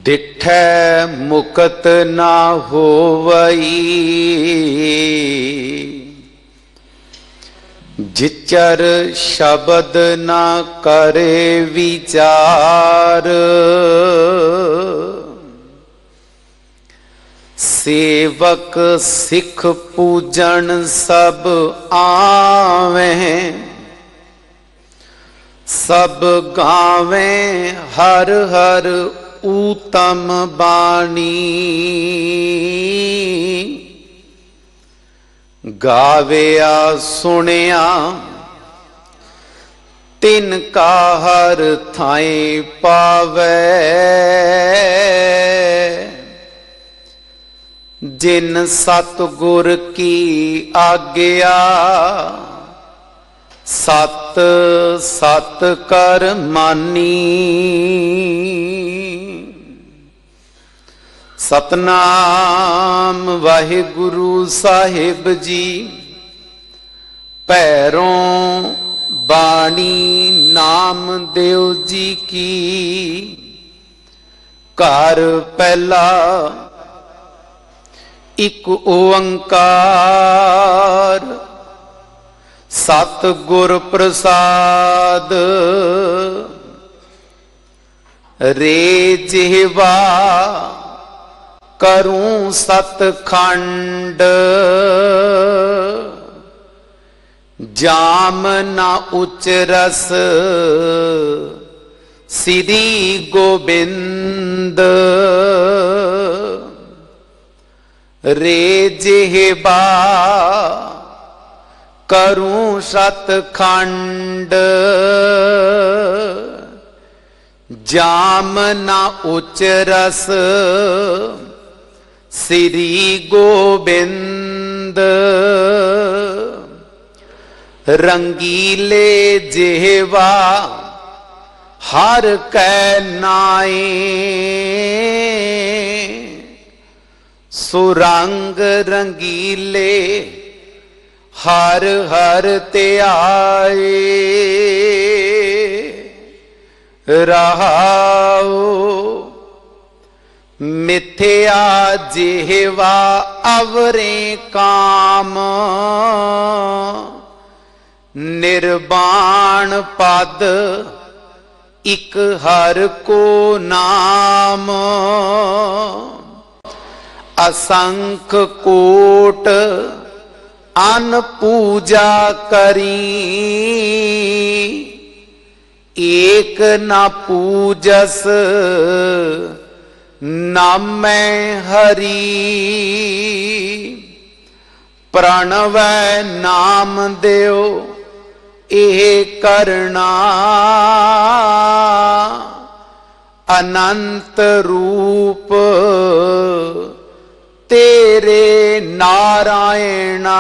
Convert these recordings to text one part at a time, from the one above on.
डिठै मुकत ना होवई, जिचर शब्द ना करे विचार। सेवक सिख पूजन सब आवें, सब गावें हर हर उत्तम बाणी। गाविया सुनिया तिनका हर थाई पावै, जिन सतगुर की आज्ञा सत सत कर मानी। सतनाम वाहिगुरु साहिब जी, पैरों बाणी नाम देव जी की। घर पहला एक ओंकार, सतगुर प्रसाद। रे जिह्वा करूं सतखंड, जाम ना उचरस श्री गोबिंद। रे जिह्वा करूं सतखंड, जाम ना उचरस श्री गोबिंद। रंगीले जिह्वा हर कै नाए, सुरंग रंगीले हर हर त्याए। रहाओ मिथ्या जिह्वा अवरे काम, निर्वाण पद इक हर को नाम। असंख कोट अन पूजा करी, एक न पूजस नामै हरि। प्रणवै नाम देव एह करना, अनंत रूप तेरे नारायणा।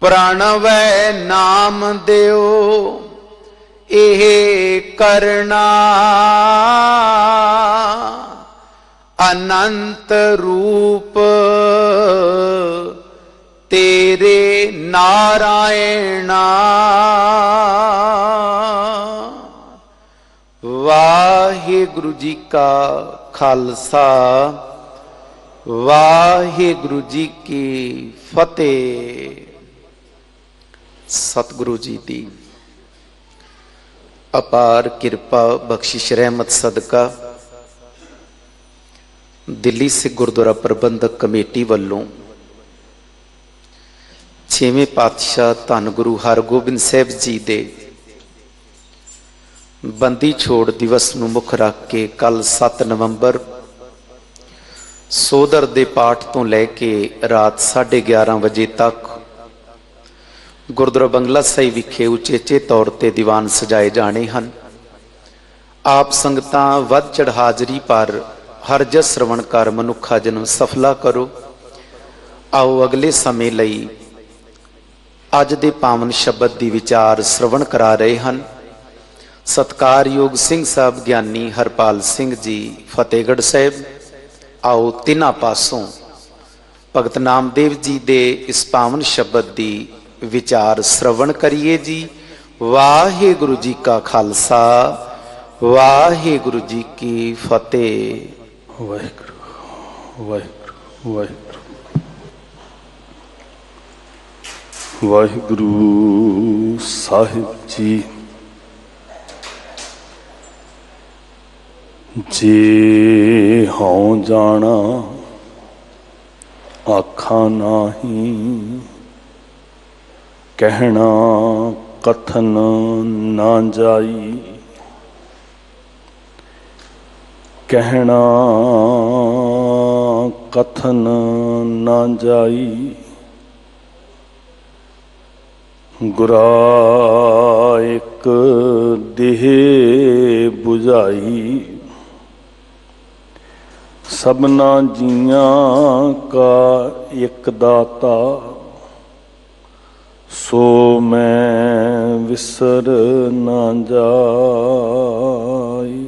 प्रणवै नाम देव एह करना, अनंत रूप तेरे नारायणा। वाहिगुरु जी का खालसा, वाहिगुरु जी की फतेह। सतगुरु जी दी अपार किरपा बख्शिश रहमत सदका दिल्ली सिख गुरुद्वारा प्रबंधक कमेटी वालों 6वें पातशाह धन गुरु हरगोबिंद साहब जी दे बंदी छोड़ दिवस नूं मुख रख के कल 7 नवंबर सोदर दे पाठ तो लैके रात 11:30 बजे तक गुरुद्वारा बंगला साहिब विखे उचेचे तौर पर दीवान सजाए जाने हैं। आप संगतां वध चढ़ हाजरी पर हरजस श्रवण कर मनुखा जन्म सफला करो। आओ अगले समय लई अज दे पावन शब्द दी विचार श्रवण करा रहे हैं। सत्कारयोग सिंह साहब ज्ञानी हरपाल सिंह जी फतेहगढ़ साहब। आओ तिन्हां पासों भगत नामदेव जी दे इस पावन शब्द दी विचार श्रवण करिए जी। वाहिगुरु जी का खालसा वाहिगुरु जी की फतेह। वाहिगुरु वाहिगुरु वाहिगुरु वाहिगुरु साहिब जी। जे हों जाना आखा नाही, कहना कथन ना जाई। कहना कथन ना जाई, गुरा एक देह बुझाई। सबना जियां का एक दाता, सो मैं विसर ना जाई।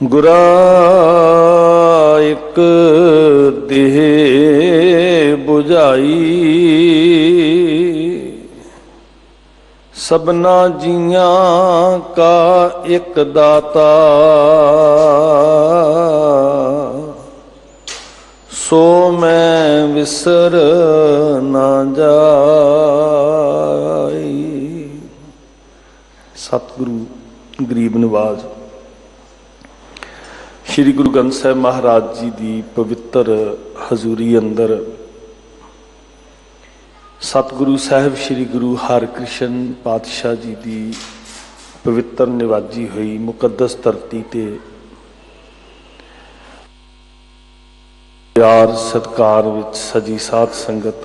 गुरा एक देह बुझाई, सबना जियां का एक दाता, सो मैं विसर ना जाई। सतगुरु गरीब नवाज श्री गुरु ग्रंथ साहिब महाराज जी की पवित्र हजूरी अंदर सतगुरु साहिब श्री गुरु हरकृष्ण पातशाह जी की पवित्र निवाजी हुई मुकद्दस धरती ते प्यार सत्कार विच सजी साध संगत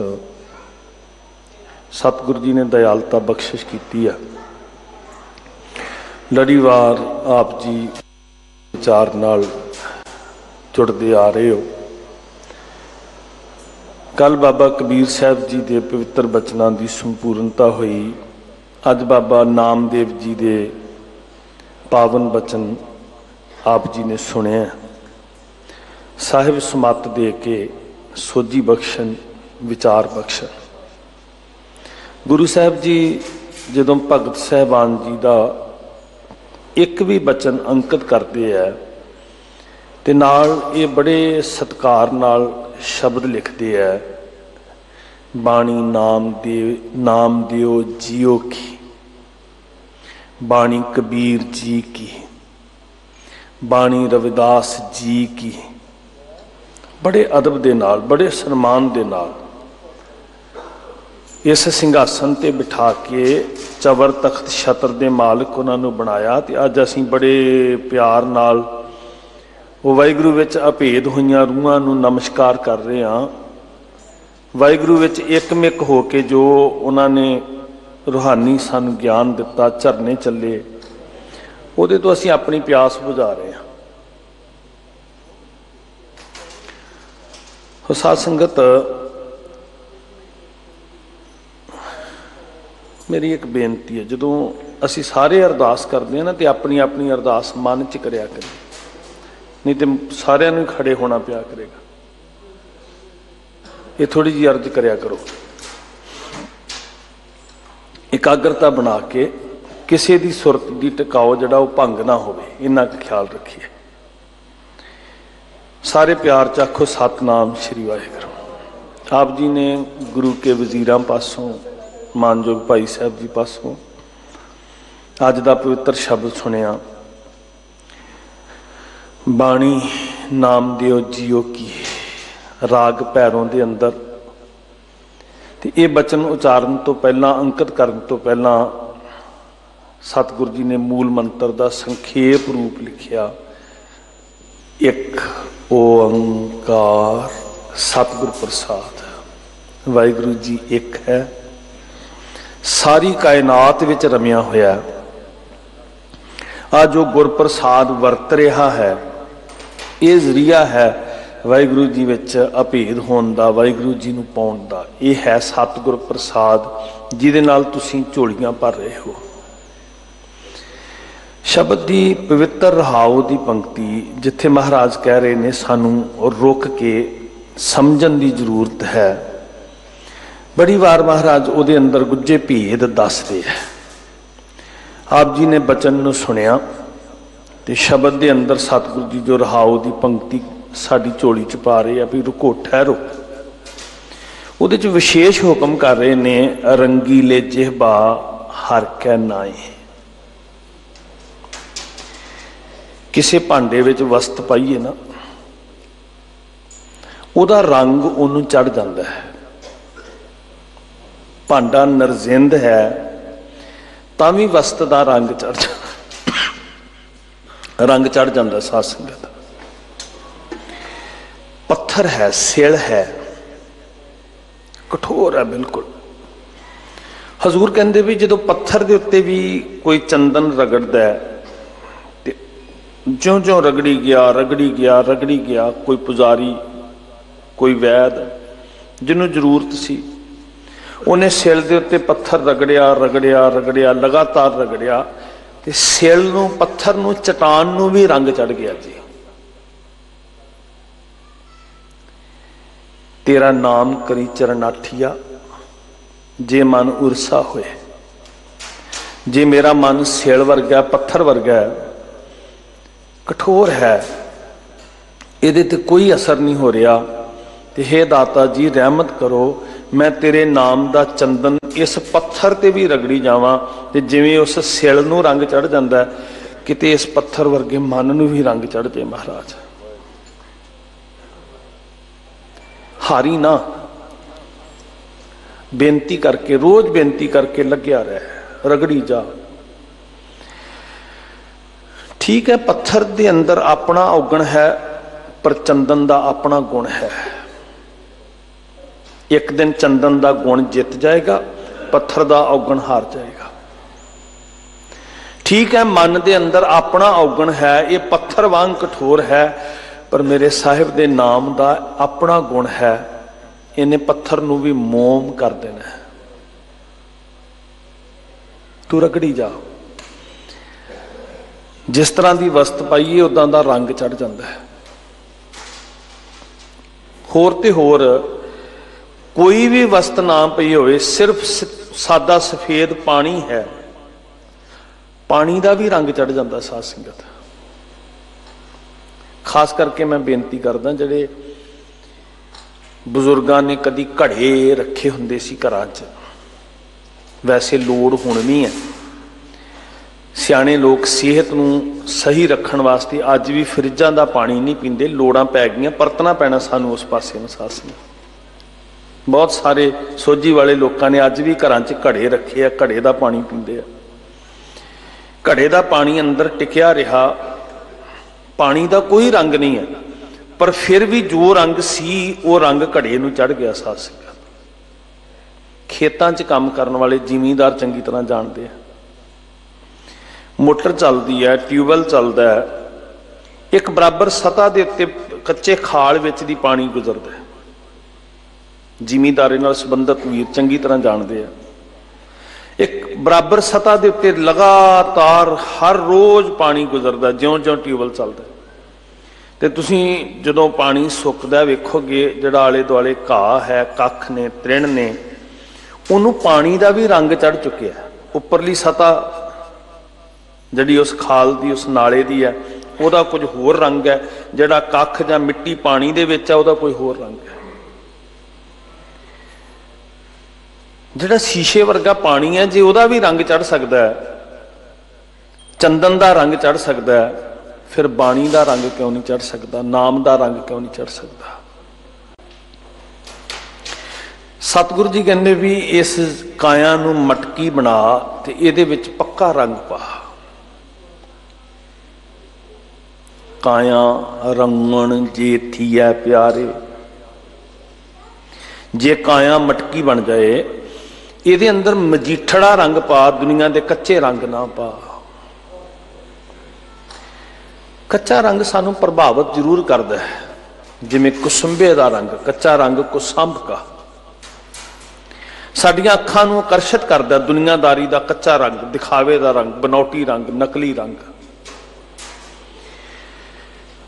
सतगुरु जी ने दयालता बख्शिश की है। लड़ीवार आप जी विचार नाल जुड़ते आ रहे हो। कल बाबा कबीर साहब जी के पवित्र बचनों की संपूर्णता हुई। अज बाबा नामदेव जी के पावन बचन आप जी ने सुने। साहिब समात दे के सोझी बख्शन विचार बख्शन। गुरु साहब जी जदों भगत साहबान जी का एक भी बचन अंकित करते हैं ते नाल ये बड़े सत्कार नाल शब्द लिखते हैं। बाणी नाम दियो जियो की, बाणी कबीर जी की, बाणी रविदास जी की। बड़े अदब दे नाल बड़े सन्मान दे नाल इस सिंघासन ते बिठा के चवर तख्त छत्र दे मालिक उन्होंने बनाया। तो अज असीं बड़े प्यार नाल वो वाहिगुरू विच अभेद होईयां रूहां नूं नमस्कार कर रहे हाँ। वाहिगुरू विच एकमिक हो के जो उन्होंने रूहानी सानूं ज्ञान दिता, झरने चले, उहदे तो असीं अपनी प्यास बुझा रहे हैं। साध संगत मेरी एक बेनती है, जदों असी सारे अरदास करते हैं ना तो अपनी अपनी अरदास मन च करिया करें, नहीं तो सारिਆਂ ਨੂੰ खड़े होना पिया करेगा। ये थोड़ी जी अर्ज करिया करो, एकाग्रता बना के किसी की सुरत की टिकाओ जड़ा वो भंग ना होवे, इन्ना ख्याल रखिए। सारे प्यार च आखो सतनाम श्री वाहिगुरू। आप जी ने गुरु के वजीरां पासों मानयोग भाई साहब जी पासों अज का पवित्र शब्द सुनिया। बाणी नाम दियो जियो की, राग पैरों के अंदर। तो ये बचन उचारण तो पहला, अंकित करने तो पहला सतगुरु जी ने मूल मंत्र का संखेप रूप लिखिया। एक ओंकार सतगुर प्रसाद। वाहिगुरू जी एक है, सारी कायनात विच रमिया होया। आ जो गुरप्रसाद वरत रहा है, ये जरिया है वाहिगुरू जी विच अभेद होण दा, वाहिगुरू जी नूं पाउण दा। ये है सतगुर प्रसाद जिहदे नाल तुसीं झोलियां भर रहे हो। शब्द की पवित्र रहाओ की पंक्ति जिथे महाराज कह रहे ने सानू रुक के समझण की जरूरत है। बड़ी वार महाराज ਉਹਦੇ अंदर गुज्जे भेद दसदे है। आप जी ने बचन ਨੂੰ सुनिया ਤੇ शब्द के अंदर सतगुरु जी जो रहाओ की पंक्ति साड़ी झोली च पा रहे हैं भी रुको ठहरो, ਉਹਦੇ ਚ विशेष हुक्म कर रहे ने रंगीले जिहबा हर कै नाए। किसी भांडे विच वस्त पाइए ना, ਉਹਦਾ रंग ਉਹਨੂੰ चढ़ जाता है। भांडा नरजिंद है तां भी वस्त का रंग चढ़ जाता। साध संगत पत्थर है, सिल है, कठोर है बिल्कुल। हजूर कहते भी जो पत्थर के उत्ते भी कोई चंदन रगड़दा है ते ज्यों ज्यों रगड़ी गया कोई पुजारी कोई वैद जिन्हों जरूरत सी उन्हें सिल के उत्ते पत्थर रगड़िया लगातार रगड़िया ते सिल नूं पत्थर नूं चट्टान नूं भी रंग चढ़ गया जी। तेरा नाम करी चरनाठिया जे मन उरसा होए। जे मेरा मन सिल वर्गा पत्थर वर्गा है, कठोर है, इहदे ते कोई असर नहीं हो रहा, ते हे दाता जी रहमत करो, मैं तेरे नाम दा चंदन इस पत्थर ते भी रगड़ी जावां ते जिवें उस सिल नूं रंग चढ़ जांदा है, किते इस पत्थर वर्गे मन नूं भी रंग चढ़ जाए। महाराज हारी ना, बेनती करके रोज बेनती करके लग्या रह, रगड़ी जा। ठीक है, पत्थर दे अंदर अपना औगण है पर चंदन दा अपना गुण है। एक दिन चंदन दा गुण जित जाएगा, पत्थर दा औगण हार जाएगा। ठीक है, मन दे अंदर अपना औगण है, ये पत्थर वांग कठोर है, पर मेरे साहिब दे नाम दा अपना गुण है, इन्हें पत्थर नूं भी मोम कर देना है। तू रगड़ी जा, जिस तरह की वस्त पाइए उदां दा रंग चढ़ जाता है। होर ते होर कोई भी वस्त ना पई होवे, सिर्फ सादा सफेद पानी है, पानी का भी रंग चढ़ जाता। साध संगत खास करके मैं बेनती करदा, जिहड़े बजुर्गों ने कदी घड़े रखे हुंदे सी घरां च, वैसे लोड़ हुण भी है। सियाणे लोग सेहत नूं सही रखण वास्ते अज भी फ्रिजां दा पानी नहीं पींदे, लोड़ां पै गईयां, परतना पैना सानूं उस पासे नूं। साध संगत बहुत सारे सोझी वाले लोगों ने अज भी घरां च घड़े रखे, घड़े का पानी पींदे आ। घड़े का पानी अंदर टिकिया रहा, पानी का कोई रंग नहीं है, पर फिर भी जो रंग सी वो रंग घड़े नूं चढ़ गया। साध संगत खेतां च काम करने वाले जिमींदार चंगी तरह जानते हैं, मोटर चलती है, ट्यूबवैल चलता है, एक बराबर सतह के उत्ते कच्चे खाल विच दी पानी गुजरता है। जिमींदारी नाल संबंधित वीर चंगी तरह जानते हैं, एक बराबर सतह के उत्ते लगातार हर रोज पानी गुजरता, ज्यों ज्यों ट्यूबवैल चलता है। तो तुसीं जदों पानी सुकदा वेखोगे, जिहड़ा आले दुआले घाह है, कख ने, तृण ने, उन्होंने पानी का भी रंग चढ़ चुकिया है। उपरली सतह जिहड़ी उस खाल की, उस नाले की है, वह कुछ होर रंग है, जिहड़ा कख जां मिट्टी पानी दे विच है, वह कोई होर रंग है। जिहड़ा शीशे वर्गा पानी है, जे वह भी रंग चढ़ सकता है, चंदन का रंग चढ़ सकता है, फिर बाणी का रंग क्यों नहीं चढ़ सकता, नाम का रंग क्यों नहीं चढ़ सकता। सतगुरु जी कहते भी इस काया नूं मटकी बना ते इहदे विच पक्का रंग पा। काया रंगण जे थीए प्यारे, जे काया मटकी बन जाए, ਇਹਦੇ अंदर मजीठड़ा रंग पा, दुनिया के कच्चे रंग ना पा। कच्चा रंग सानू प्रभावित जरूर करता है, जिमें कुसुंबे का रंग, कच्चा रंग कुसंभ का साडियां अखां नू आकर्षित करता। दुनियादारी का कच्चा रंग, दिखावे का रंग, बनौटी रंग, नकली रंग,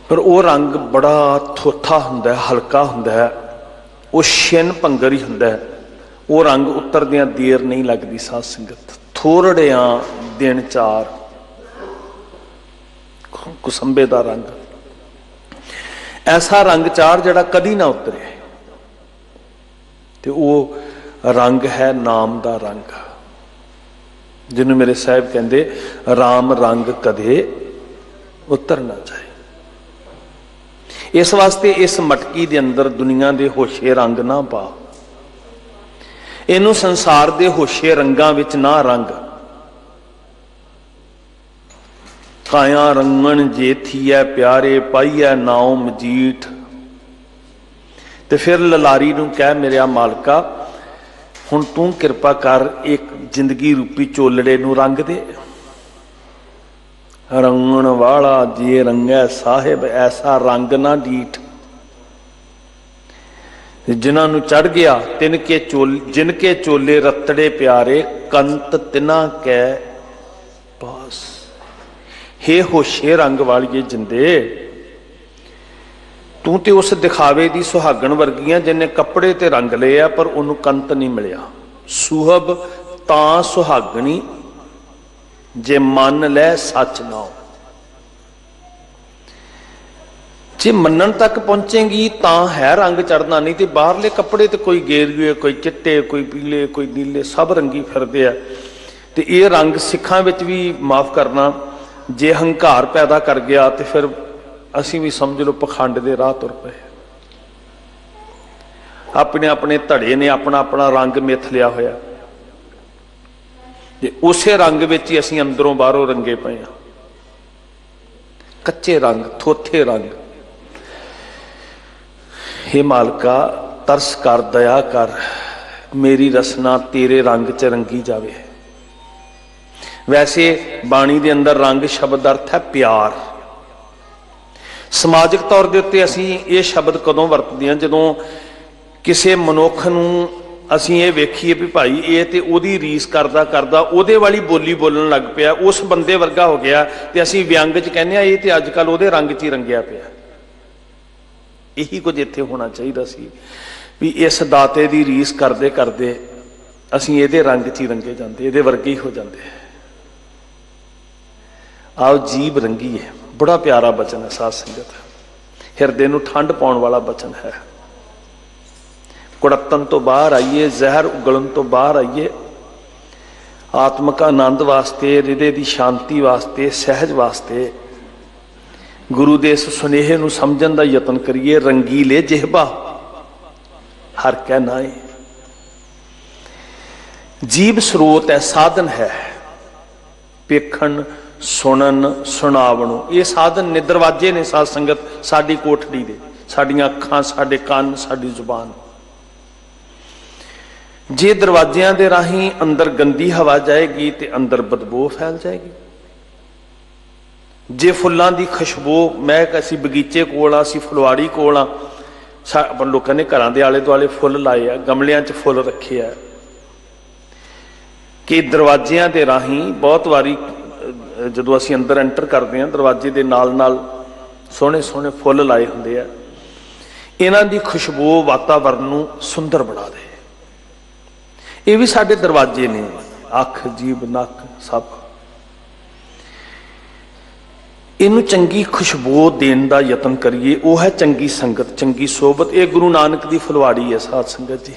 पर वह रंग बड़ा थोथा हुंदा है, हल्का हुंदा है, वह छिन भंगर ही हुंदा है, वो रंग उतरदियां देर नहीं लगती। साध संगत थोड़िया दिन चार कुसंबे का रंग, ऐसा रंग चार जड़ा कदी ना उतरे, तो वो रंग है नाम का रंग, जिन्होंने मेरे साहब कहते राम रंग कदे उतर ना जाए। इस वास्ते इस मटकी दे अंदर दुनिया के होशे रंग ना पा, इनू संसार के होशे रंगां विच ना रंग। काया रंगन जे थीए प्यारे पाईए नाव मजीठ, ते फिर ललारी नूं कह मेरे मालका हुण तू किरपा कर एक जिंदगी रूपी चोलड़े नूं रंग दे। रंगण वाला जे रंगै साहिब ऐसा रंग ना डीठ, जिन्होंने चढ़ गया जिनके चोले रतड़े प्यारे कंत तिना कै पास। हे होशे रंग वालिए जिंदे, तू तो उस दिखावे की सुहागण वर्गियां जिन्हें कपड़े ते रंग ले आ पर उन्होंने कंत नहीं मिलिया। सुहब तां सुहागणी जे मन लै सच ना हो, जे मनन तक पहुंचेगी तां है रंग चढ़ना, नहीं तो बाहरले कपड़े तो कोई गेरुए कोई चिट्टे कोई पीले कोई नीले सब रंगी फिरदे आ। ते ये रंग सिखां विच भी माफ करना जे हंकार पैदा कर गया तो फिर असीं भी समझ लो पखंड दे राह तुर पे। अपने अपने धड़े ने अपना अपना रंग मिथ लिया होया, उसे रंग विच ही असीं अंदरों बाहरों रंगे पे हैं। कच्चे रंग थोथे रंग। हे मालका तरस कर दया कर, मेरी रसना तेरे रंग च रंगी जावे। वैसे बाणी दे अंदर रंग शब्द अर्थ है प्यार। समाजिक तौर के उत्ते असीं ये शब्द कदों वरतदे हां जदों किसी मनुख नूं असीं ये वेखीए भी भाई ये तो उहदी रीस करदा करदा उहदे वाली बोली बोलन लग पिया, उस बंदे वर्गा हो गया, तो असीं व्यंग च कहने ये तो अजकल उहदे रंग च ही रंगिया पिया। यही कुछ इत्थे होना चाहिए सी भी इस दाते की रीस करते करते असीं इहदे रंग च ही रंगे जाते, इहदे वर्गे ही हो जाते। आओ जीव रंगी है, बड़ा प्यारा बचन है साध संगत, हिरदे नूं ठंड पाउण वाला बचन है। कुड़तन तो बाहर आइए, जहर उगलन तो बाहर आइए, आत्मक आनंद वास्ते हृदय की शांति वास्ते सहज वास्ते गुरु दे इस सुनेहे नूं समझण दा यतन करिए। रंगीले जिहबा हर कै नाए, जीव स्रोत है साधन है, पेखण सुनन सुनावणों ये साधन ने दरवाजे ने साध संगत साडी कोठड़ी दे, साडियां अखां साडे कान साडी जुबान। जे दरवाजियां दे राही अंदर गंदी हवा जाएगी तो अंदर बदबू फैल जाएगी। जे फुल्लां दी खुशबू महक असी बगीचे कोल असी फुलवाड़ी कोल अपन लोगों ने घरां दे आले दुआले फुल लाए आ, गमलियां च फुल रखे आ कि दरवाजियां दे राही बहुत वारी जदों असी अंदर एंटर करते हैं दरवाजे दे नाल नाल सोहणे सोहणे फुल लाए हुंदे आ। इन्हां दी खुशबू वातावरण नूं सुंदर बना दे। ये भी साडे दरवाजे ने, अख जीभ नक सब। इनू चंगी खुशबू देने का यतन करिए, वह है चंगी संगत चंगी सोबत। ये गुरु नानक की फुलवाड़ी है साध संगत जी।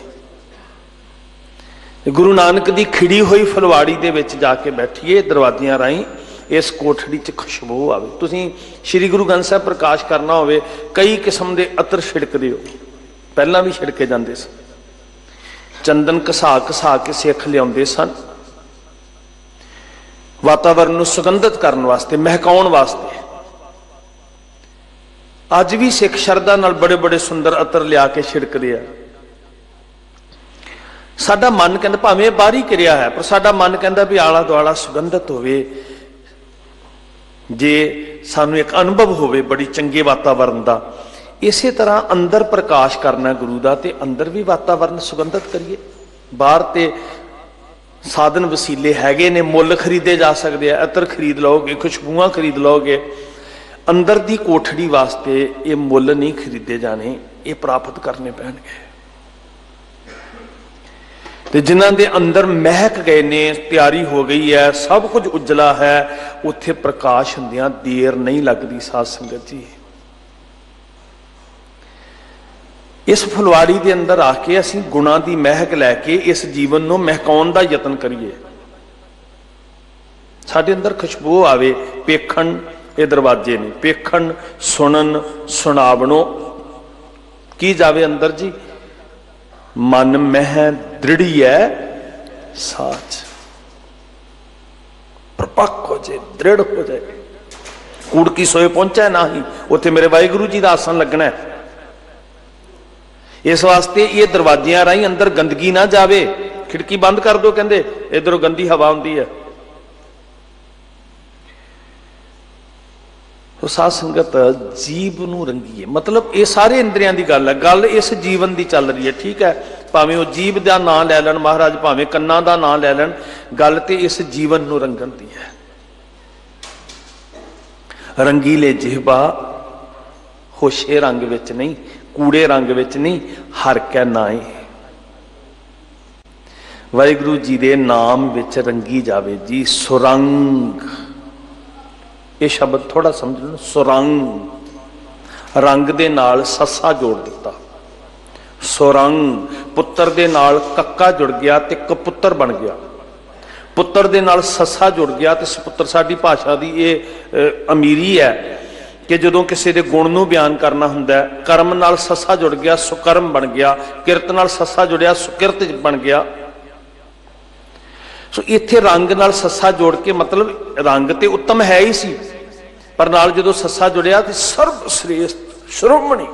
गुरु नानक की खिड़ी हुई फुलवाड़ी दे विच जाके बैठिए, दरवाजियां राही इस कोठड़ी च खुशबू आवे। तुसीं श्री गुरु ग्रंथ साहिब प्रकाश करना होवे, कई किस्म के अतर छिड़कदे हो, पहलां भी छिड़के जांदे सन। चंदन घसा घसा के सिख लियाउंदे सन वातावरण सुगंधित करने वास्ते, महकाउण वास्ते। अज भी सिख शरदा नाल बड़े बड़े सुंदर अतर लिया के छिड़कदे आ। साडा मन कहंदा भावें बाहरी किरिया है, पर साडा मन कहंदा भी आला दुआला सुगंधित होवे, जे सानू एक अनुभव होवे बड़ी चंगे वातावरण का। इसे तरह अंदर प्रकाश करना गुरु का, तो अंदर भी वातावरण सुगंधित करिए। बाहर तो साधन वसीले हैगे ने, मुल खरीदे जा सकते हैं, अतर खरीद लोगे, खुशबुआं खरीद लोगे। अंदर की कोठड़ी वास्ते ये मुल नहीं खरीदे जाने, ये प्राप्त करने पैणगे। ਤੇ ਜਿਨ੍ਹਾਂ ਦੇ ਅੰਦਰ ਮਹਿਕ ਗਏ ਨੇ, ਤਿਆਰੀ ਹੋ ਗਈ ਹੈ, ਸਭ ਕੁਝ ਉਜਲਾ ਹੈ, ਉੱਥੇ ਪ੍ਰਕਾਸ਼ ਹੁੰਦਿਆਂ ਦੇਰ ਨਹੀਂ ਲੱਗਦੀ। ਸਾਧ ਸੰਗਤ ਜੀ, ਇਸ ਫੁਲਵਾੜੀ ਦੇ ਅੰਦਰ ਆ ਕੇ ਅਸੀਂ ਗੁਣਾਂ ਦੀ ਮਹਿਕ ਲੈ ਕੇ ਇਸ ਜੀਵਨ ਨੂੰ ਮਹਿਕਾਉਣ ਦਾ ਯਤਨ ਕਰੀਏ। ਸਾਡੇ ਅੰਦਰ ਖੁਸ਼ਬੂ ਆਵੇ। ਪੇਖਣ ਇਹ ਦਰਵਾਜ਼ੇ ਨੇ, ਪੇਖਣ, ਸੁਣਨ, ਸੁਣਾਵਣੋ ਕੀ ਜਾਵੇ ਅੰਦਰ ਜੀ। ਮਨ ਮਹਿ ਦ੍ਰਿੜੀ ਹੈ ਸਾਚ, ਪ੍ਰਪੱਕ ਹੋ ਜਾਏ, ਦ੍ਰਿੜ ਹੋ ਜਾਏ। ਕੂੜ ਕੀ ਸੋਏ ਪਹੁੰਚੈ ਨਾਹੀ, ਉੱਥੇ ਮੇਰੇ ਵਾਹਿਗੁਰੂ ਜੀ ਦਾ ਆਸਣ ਲੱਗਣਾ ਹੈ। ਇਸ ਵਾਸਤੇ ਇਹ ਦਰਵਾਜ਼ਿਆਂ ਰਾਹੀਂ ਅੰਦਰ ਗੰਦਗੀ ਨਾ ਜਾਵੇ। ਖਿੜਕੀ ਬੰਦ ਕਰ ਦਿਓ, ਕਹਿੰਦੇ ਇਧਰੋਂ ਗੰਦੀ ਹਵਾ ਆਉਂਦੀ ਹੈ। तो साध संगत जीव नूं रंगीए, मतलब ये सारे इंद्रियां की गल है। गल इस जीवन की चल रही है, ठीक है। भावें वो जीव का नाम लै लैन महाराज, भावें कन्ना का नाम लै लैन, गल तो इस जीवन नूं रंगन की है। रंगीले जिहबा होशे रंग विच नहीं, कूड़े रंग विच नहीं, हर कै नाए वाहिगुरू जी दे नाम विच रंगी जावे जी। सुरंग, ये शब्द थोड़ा समझ लो। सुरंग, रंग दे नाल ससा जोड़ दिता। सुरंग, पुत्र दे नाल कक्का जुड़ गया ते कपुत्र बन गया। पुत्र दे नाल ससा जुड़ गया ते सपुत्र। साडी भाषा दी ये अमीरी है कि जदों किसी दे गुण नूं बयान करना हुंदा है, कर्म नाल ससा जुड़ गया, सुकर्म बन गया। किरत नाल ससा जुड़िया, सुकिरत बन गया। सो इत्थे रंग नाल ससा जोड़ के, मतलब रंग ते उत्तम है ही सी, पर नाल जदों ससा जुड़िया तो सर्वश्रेष्ठ श्रोमणी।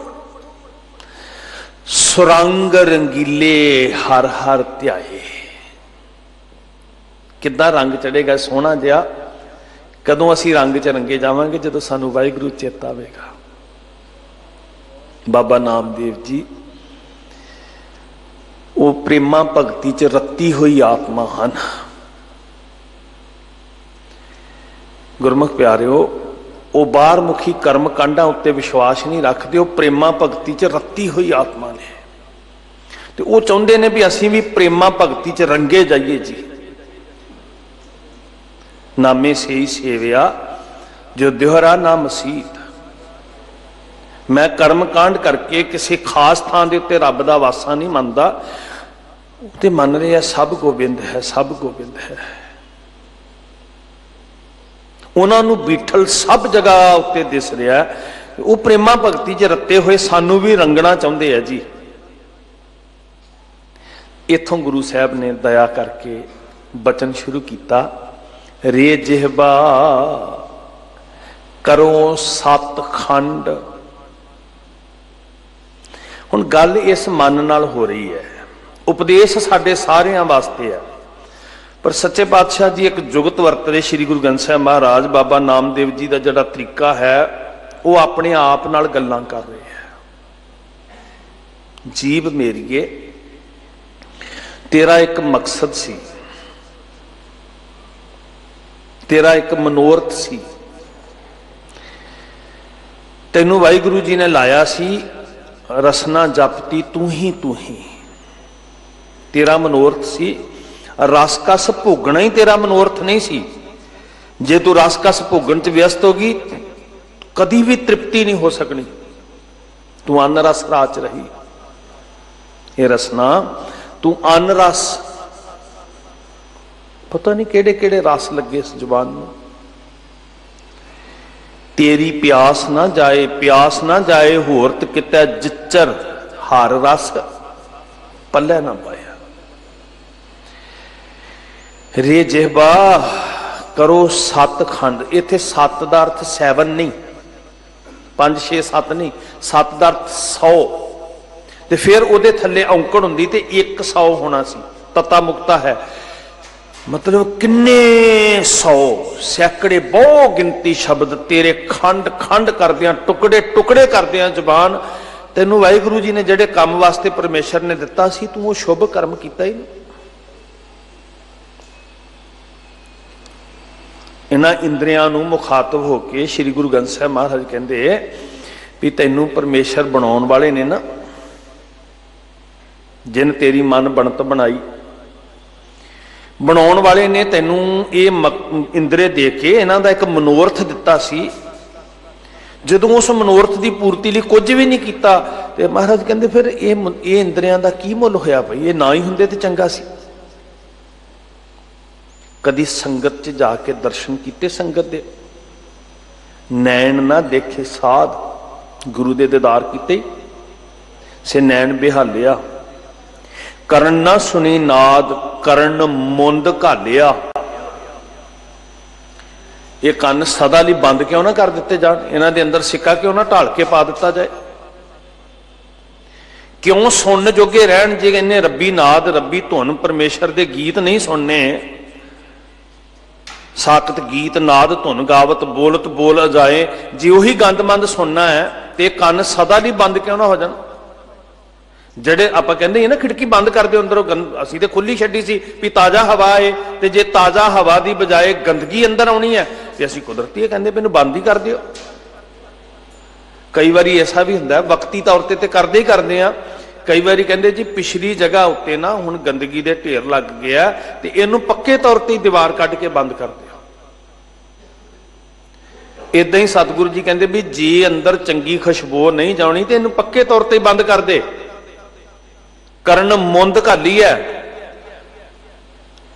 सुरंग रंगीले हर हर ध्याए। किद्दां रंग चढ़ेगा सोहना जिहा। कदों असीं रंग च रंगे जावांगे? जदों सानूं वाहिगुरू चेता आवेगा। बाबा नामदेव जी वो प्रेमा भगती च रत्ती हुई आत्मा हन। गुरमुख प्यारिओ, वो बाहर मुखी कर्म कांडां उत्ते विश्वास नहीं रखते, वो प्रेमा भगती च रत्ती हुई आत्मा ने। तो वो चाहुंदे ने भी असीं भी प्रेमा भगती च रंगे जाइए जी। नामे से ही सेविया जो दोहरा ना मसीत। मैं कर्म कांड करके किसी खास थां दे उत्ते रब दा वासा नहीं मनदा, ते मन रहा सब गोबिंद है, सब गोबिंद है। उन्होंने बीठल सब जगह उत्ते दिस रहा है। वो प्रेमा भगती च रत्ते हुए सानू भी रंगना चाहते हैं जी। इथों गुरु साहब ने दया करके बचन शुरू किया, रे जिहबा करो सत खंड। हुण गल इस मन नाल हो रही है। उपदेश साडे सारियां वास्ते है, पर सच्चे पातशाह जी एक जुगत वरतदे श्री गुरु ग्रंथ साहिब महाराज बाबा नामदेव जी का जिहड़ा तरीका है, वो अपने आप नाल गल्लां कर रहे हैं। जीव मेरीए, तेरा एक मकसद सी, तेरा एक मनोरथ सी। तैनूं वाहिगुरू जी ने लाया सी रसना जपती तू ही। तेरा मनोरथ सी। रसकस भोगना ही तेरा मनोरथ नहीं सी। जे तू रसकस भोगन च व्यस्त होगी, कदी भी तृप्ति नहीं हो सकनी। तू अन रस राच रही। ये रसना तू अन रस, पता नहीं केड़े केड़े रस लगे इस जुबान में। तेरी प्यास ना जाए, प्यास ना जाए होरत कितै जिच्चर, हर रस पल्ले ना पाया। रे जिहबा करो सत खंड। इत्थे सत दा अर्थ 7 नहीं, 5 6 7 नहीं, 7 दा अर्थ 100। ते फिर उहदे थल्ले औंकड़ हुंदी ते 100 होना सी। तता मुक्ता है, मतलब किन्ने 100 सैकड़े बहु गिनती शब्द तेरे खंड खंड करदियां, टुकड़े टुकड़े करदियां जुबान। तैनूं वाहिगुरू जी ने जिहड़े काम वास्ते परमेश्वर ने दिता सी, तूं वो शुभ कर्म कीता ही नहीं। इन्हां इंद्रियां नूं मुखातब होके श्री गुरु ग्रंथ साहिब महाराज कहंदे भी तैनूं परमेश्वर बनाउण वाले ने ना, जिन तेरी मन बनत बनाई, ਬਣਾਉਣ ਵਾਲੇ ਨੇ ਤੈਨੂੰ ਇਹ ਇੰਦਰੇ ਦੇ ਕੇ ਇਹਨਾਂ ਦਾ ਇੱਕ ਮਨੋਰਥ ਦਿੱਤਾ ਸੀ। ਜਦੋਂ ਉਸ ਮਨੋਰਥ ਦੀ ਪੂਰਤੀ ਲਈ ਕੁਝ ਵੀ ਨਹੀਂ ਕੀਤਾ ਤੇ ਮਹਾਰਾਜ ਕਹਿੰਦੇ ਫਿਰ ਇਹ ਇੰਦਰੀਆਂ ਦਾ ਕੀ ਮੁੱਲ ਹੋਇਆ ਭਈ, ਇਹ ਨਾ ਹੀ ਹੁੰਦੇ ਤੇ ਚੰਗਾ ਸੀ। ਕਦੀ ਸੰਗਤ 'ਚ ਜਾ ਕੇ ਦਰਸ਼ਨ ਕੀਤੇ ਸੰਗਤ ਦੇ? ਨੈਣ ਨਾ ਦੇਖੇ ਸਾਧ, ਗੁਰੂ ਦੇ ਦੀਦਾਰ ਕੀਤੇ ਸੇ ਨੈਣ ਬਿਹਾਲਿਆ। ਕਰਨ ਨਾ ਸੁਣੀ ਨਾਦ, ਕਰਨ ਮੁੰਦ ਘਾਲਿਆ। ਇਹ ਕੰਨ ਸਦਾ ਲਈ ਬੰਦ ਕਿਉਂ ਨਾ ਕਰ ਦਿੱਤੇ ਜਾਣ? ਇਹਨਾਂ ਦੇ ਅੰਦਰ ਸਿੱਕਾ ਕਿਉਂ ਨਾ ਢਾਲ ਕੇ ਪਾ ਦਿੱਤਾ ਜਾਏ? ਕਿਉਂ ਸੁਣਨ ਜੋਗੇ ਰਹਿਣ ਜੇ ਇਹਨੇ ਰੱਬੀ ਨਾਦ, ਰੱਬੀ ਧੁਨ, ਪਰਮੇਸ਼ਰ ਦੇ ਗੀਤ ਨਹੀਂ ਸੁਣਨੇ? ਸਾਕਤ ਗੀਤ ਨਾਦ ਧੁਨ ਗਾਵਤ, ਬੋਲਤ ਬੋਲ ਅਜਾਏ। ਜੇ ਉਹੀ ਗੰਦਮੰਦ ਸੁਣਨਾ ਹੈ ਤੇ ਕੰਨ ਸਦਾ ਲਈ ਬੰਦ ਕਿਉਂ ਨਾ ਹੋ ਜਾਣ? ਜਿਹੜੇ ਆਪਾਂ ਕਹਿੰਦੇ ਨਾ ਖਿੜਕੀ ਬੰਦ ਕਰ ਦਿਓ ਅੰਦਰੋਂ, ਅਸੀਂ ਤੇ ਖੁੱਲੀ ਛੱਡੀ ਸੀ ਵੀ ਤਾਜ਼ਾ ਹਵਾ ਏ, ਤੇ ਜੇ ਤਾਜ਼ਾ ਹਵਾ ਦੀ ਬਜਾਏ ਗੰਦਗੀ ਅੰਦਰ ਆਉਣੀ ਹੈ ਤੇ ਅਸੀਂ ਕੁਦਰਤੀ ਕਹਿੰਦੇ ਮੈਨੂੰ ਬੰਦ ਹੀ ਕਰ ਦਿਓ। ਕਈ ਵਾਰੀ ਐਸਾ ਵੀ ਹੁੰਦਾ ਵਕਤੀ ਤੌਰ ਤੇ ਕਰਦੇ ਹੀ ਕਰਦੇ ਆ। ਕਈ ਵਾਰੀ ਕਹਿੰਦੇ ਜੀ ਪਿਛਲੀ ਜਗ੍ਹਾ ਉੱਤੇ ਨਾ ਹੁਣ ਗੰਦਗੀ ਦੇ ਢੇਰ ਲੱਗ ਗਿਆ ਤੇ ਇਹਨੂੰ ਪੱਕੇ ਤੌਰ ਤੇ ਦੀਵਾਰ ਕੱਢ ਕੇ ਬੰਦ ਕਰ ਦਿਓ। ਇਦਾਂ ਹੀ ਸਤਿਗੁਰੂ ਜੀ ਕਹਿੰਦੇ ਵੀ ਜੇ ਅੰਦਰ ਚੰਗੀ ਖੁਸ਼ਬੂ ਨਹੀਂ ਜਾਣੀ ਤੇ ਇਹਨੂੰ ਪੱਕੇ ਤੌਰ ਤੇ ਬੰਦ ਕਰ ਦੇ। ਕਰਨ ਮੁੰਦ ਘਾਲੀ ਹੈ,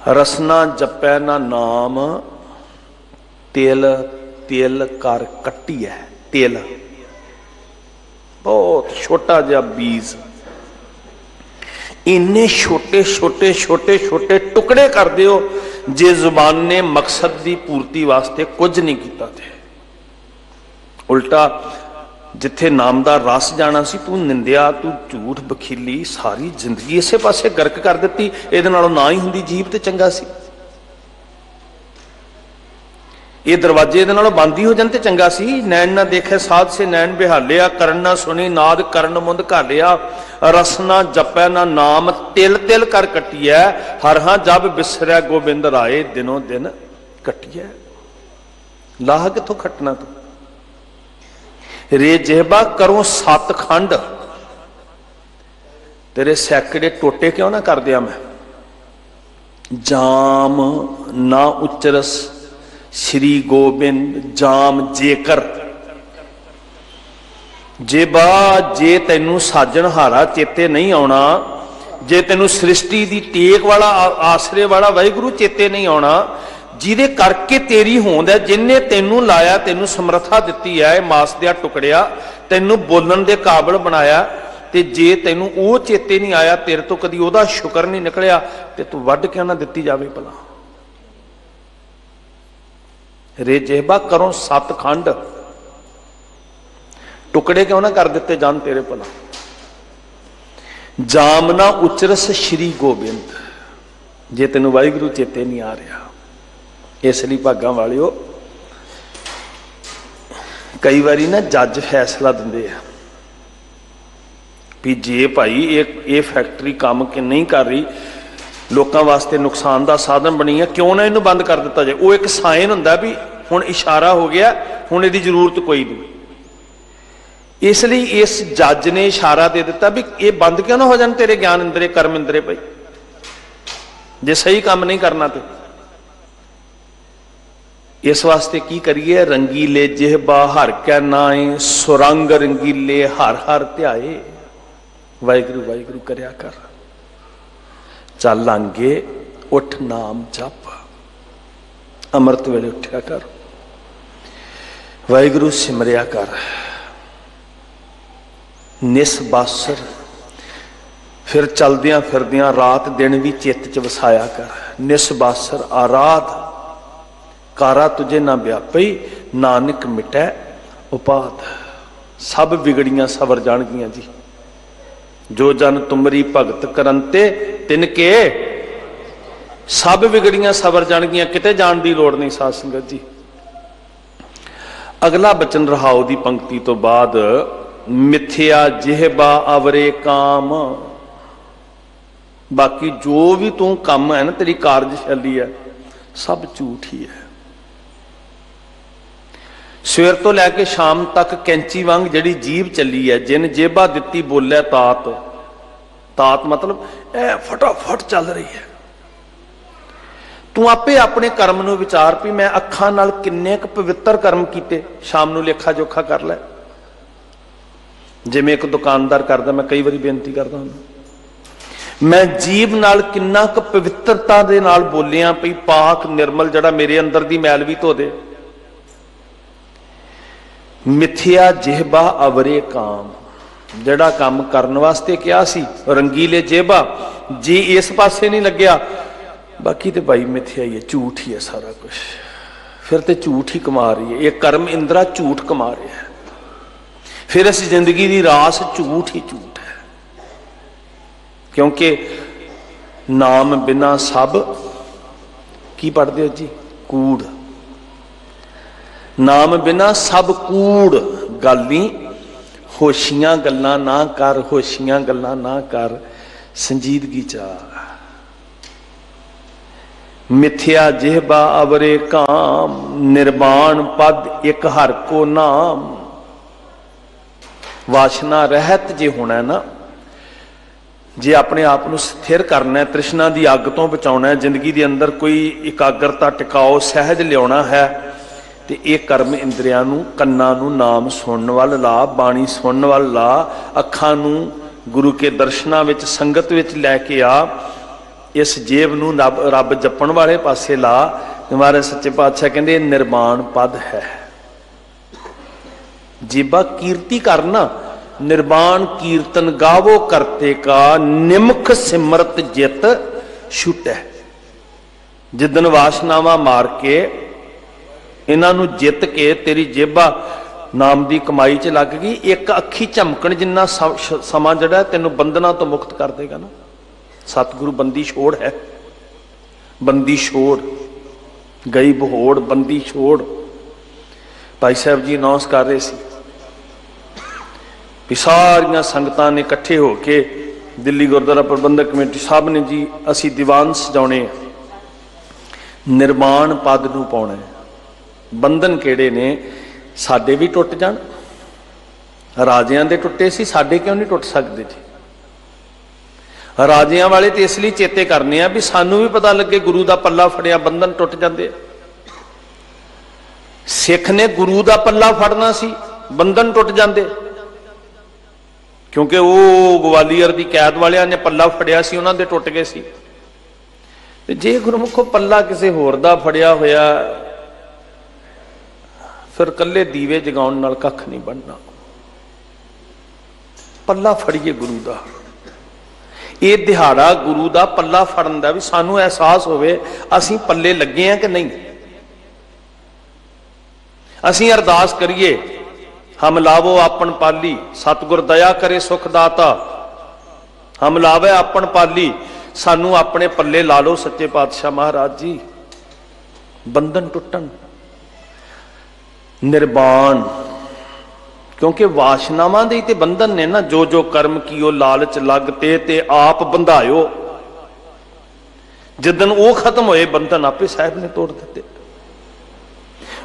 ਰਸਨਾ ਜਪੈ ਨਾ ਨਾਮ, ਤਿਲ ਤਿਲ ਕਰ ਕੱਟੀ ਹੈ। ਤਿਲ ਬਹੁਤ ਛੋਟਾ ਜਿਹਾ ਬੀਜ, ਇੰਨੇ ਛੋਟੇ ਛੋਟੇ ਛੋਟੇ ਛੋਟੇ ਟੁਕੜੇ ਕਰ ਦਿਓ ਜੇ ਜ਼ੁਬਾਨ ਨੇ ਮਕਸਦ ਦੀ ਪੂਰਤੀ ਵਾਸਤੇ ਕੁਝ ਨਹੀਂ ਕੀਤਾ ਤੇ ਉਲਟਾ ਜਿੱਥੇ ਨਾਮ ਦਾ ਰਸ ਜਾਣਾ ਸੀ ਤੂੰ ਨਿੰਦਿਆ, ਤੂੰ ਝੂਠ ਬਖੀਲੀ, ਸਾਰੀ ਜ਼ਿੰਦਗੀ ਇਸੇ ਪਾਸੇ ਗਰਕ ਕਰ ਦਿੱਤੀ। ਇਹਦੇ ਨਾਲੋਂ ਨਾ ਹੀ ਹੁੰਦੀ ਜੀਭ ਤੇ ਚੰਗਾ ਸੀ। ਇਹ ਦਰਵਾਜ਼ੇ ਇਹਦੇ ਨਾਲੋਂ ਬੰਦ ਹੀ ਹੋ ਜਾਣ ਤੇ ਚੰਗਾ ਸੀ। ਨੈਣ ਨਾ ਦੇਖੇ ਸਾਧ ਸੇ ਨੈਣ ਬਿਹਾਲਿਆ, ਕਰਨ ਨਾ ਸੁਣੀ ਨਾਦ, ਕਰਨ ਮੁੰਦ ਘਾਲਿਆ। ਰਸ ਨਾ ਜਪੈ ਨਾ ਨਾਮ, ਤਿਲ ਤਿਲ ਕਰ ਕੱਟੀਐ। ਹਰ ਹਾਂ ਜਬ ਬਿਸਰਿਆ ਗੋਬਿੰਦ ਰਾਏ, ਦਿਨੋਂ ਦਿਨ ਕੱਟੀਐ। ਲਾਹ ਕਿੱਥੋਂ ਖੱਟਣਾ ਤੂੰ? ਰੇ ਜਿਹਬਾ ਕਰੋ ਸੱਤ ਖੰਡ, ਤੇਰੇ ਸੈਕੜੇ ਟੋਟੇ ਕਿਉਂ ਨਾ ਕਰ ਦਿਆਂ ਮੈਂ। ਜਾਮ ਨਾ ਉਚਰਸ श्री गोबिंद जाम जेकर। जेबा जे तेनू साजन हारा चेते नहीं आना, जे तेनू सृष्टि दी टेक वाला आसरे वाला वाहिगुरु चेते नहीं आना, जिहदे करके तेरी होंद है, जिन्ने तेनू लाया, तेनू समर्था दिती है, मास दिया टुकड़िया तेनू बोलन दे काबिल बनाया, ते जे तेनू वो चेते नहीं आया, तेरे तो कदी ओहदा शुकर नहीं निकलिया, ते तू वड्ड क्यों ना दिती जावे भला। रे जेबा करो सत खंड, टुकड़े क्यों ना कर दिते जान तेरे भला। जामना उचरस श्री गोबिंद, जे तेन वाहिगुरु चेते नहीं आ रहा। इसलिए भागा वालियो कई बारी ना जज फैसला देंदे आ भी जे भाई ये फैक्ट्री काम के नहीं कर रही, लोगों वास्ते नुकसान का साधन बनी है, क्यों ना इनू बंद कर दिता जाए। वो एक साइन होंदा भी हुण इशारा हो गया, हुण इहदी जरूरत कोई नहीं। इसलिए इस जज ने इशारा दे दिता भी ये बंद क्यों ना हो जाए तेरे ज्ञान इंद्रे कर्म इंद्रे भाई, जे सही काम नहीं करना तो। इस वास्ते की करिए, रंगीले जिहबा हर कै नाए, सुरंग रंगीले हर हर ध्याए। वाहिगुरु वाहिगुरु करया कर, चल लांगे उठ नाम जप, अमृत वेले उठ्या कर, वाहिगुरु सिमरिया कर। निसबासर फिर चलदियां फिरदियां रात दिन भी चित्त च वसाया कर। निसबासर आराध कारा तुझे ना व्यापी, नानक मिटै उपाध। सब बिगड़ियां सवर जाणगियां जी, जो जन तुमरी भगत करंते तिनके सब बिगड़ियां सवर जाणगियां, किते जाण दी लोड़ नहीं। साध संगत जी अगला बचन रहाओ दी पंक्ति तो बाद, मिथ्या जिहबा अवरे काम। बाकी जो भी तू काम है ना, तेरी कार्यशैली है, सब झूठ ही है। सवेर तो लैके शाम तक कैंची वांग जिहड़ी जीभ चली है, जिन जेबा दिती बोले तात। तात मतलब ए फटाफट चल रही है। तू आपे अपने कर्म नूं विचार भी मैं अखां नाल किन्ने क पवित्र कर्म कीते, शाम नूं लेखा जोखा कर लै। जिवें एक दुकानदार करदा, मैं कई बारी बेनती करदा हूं, मैं जीव नाल किन्ना क पवित्रता दे नाल बोलिया पई, पाक निर्मल जड़ा मेरे अंदर दी मैल भी धो दे। मिथ्या जिहबा अवरे काम, जड़ा काम करन वास्ते किया सी रंगीले जेबा जी इस पासे नहीं लग्या, बाकी तो भाई मिथ्या ही है, झूठ ही है सारा कुछ, फिर तो झूठ ही कमा रही है। ये कर्म इंद्रा झूठ कमा रहा है, फिर इस जिंदगी की रास झूठ ही झूठ है। क्योंकि नाम बिना सब की पढ़ते हो जी, कूड़। नाम बिना सब कूड़, गल नहीं, होशियां गल्लां ना कर, होशियां गल्लां ना कर, संजीदगी चा। मिथ्या जिहबा अवरे काम, निर्वाण पद एक हर को नाम। वासना रहत जे होना है ना, जे अपने आप को स्थिर करना है, तृष्णा की अग तो बचाना है, जिंदगी के अंदर कोई एकाग्रता टिकाओ सहज लिया है, तो ये कर्म इंद्रियां नूं, कन्नां नूं नाम सुनने वाल ला, बाणी सुनने वाल ला, अखां नूं गुरु के दर्शनां विच संगत विच लैके आ, इस जेब नूं रब जपण वाले पासे ला। हमारे सच्चे पातशाह कहंदे निर्वाण पद है। जेबा कीर्ति करना, निर्वाण कीर्तन गावो करते का, निमख सिमरत जित छुटै। जिदन वासनावां मार के इन्हां नूं जित के तेरी जेबा नाम की कमाई च लग गई, एक अखी झमकण जिन्ना समा जड़ा तेनों बंधना तो मुक्त कर देगा ना। सतगुरु बंदी छोड़ है, बंदी छोड़ गई बहोड़, बंदी छोड़। भाई साहब जी अनाउंस कर रहे सी, सारियां संगतां ने इकट्ठे होके दिल्ली गुरुद्वारा प्रबंधक कमेटी साहब ने जी असी दीवान सजाने, निर्वाण पद नूं पाउणा है। बंधन किहड़े ने साडे भी टुट जाण, राजियां दे टुटे सी, साडे क्यों नहीं टुट सकदे जी। राजियां वाले तो इसलिए चेते करने आ भी सानू भी पता लगे गुरु का पल्ला फड़िया बंधन टुट जाते। सिख ने गुरु का पल्ला फड़ना सी, बंधन टुट जाते, क्योंकि वो ग्वालियर की कैद वालियां ने पल्ला फड़िया सी, उन्होंने टुट गए सी। जे गुरमुखो पल्ला किसी होर दा फड़िया होया, फिर कल्ले दीवे जगाउण नाल कख नहीं बनना। पल्ला फड़िए गुरु का, ये दिहाड़ा गुरु का पल्ला फड़न का भी सानू एहसास होवे असीं पल्ले लगे हैं कि नहीं। असीं अरदास करिए, हम लावो आपन पाली, सतगुर दया करे सुख दाता, हम लावे आपन पाली, सानू अपने पल्ले ला लो सच्चे पातशाह महाराज जी, बंधन टुटन। निर्वाण, क्योंकि वासनावां दे ते बंधन ने ना, जो जो कर्म कियो लालच लगते ते आप बंधायो। जिदन वो खत्म होए बंधन आपे साहब ने तोड़ दिते।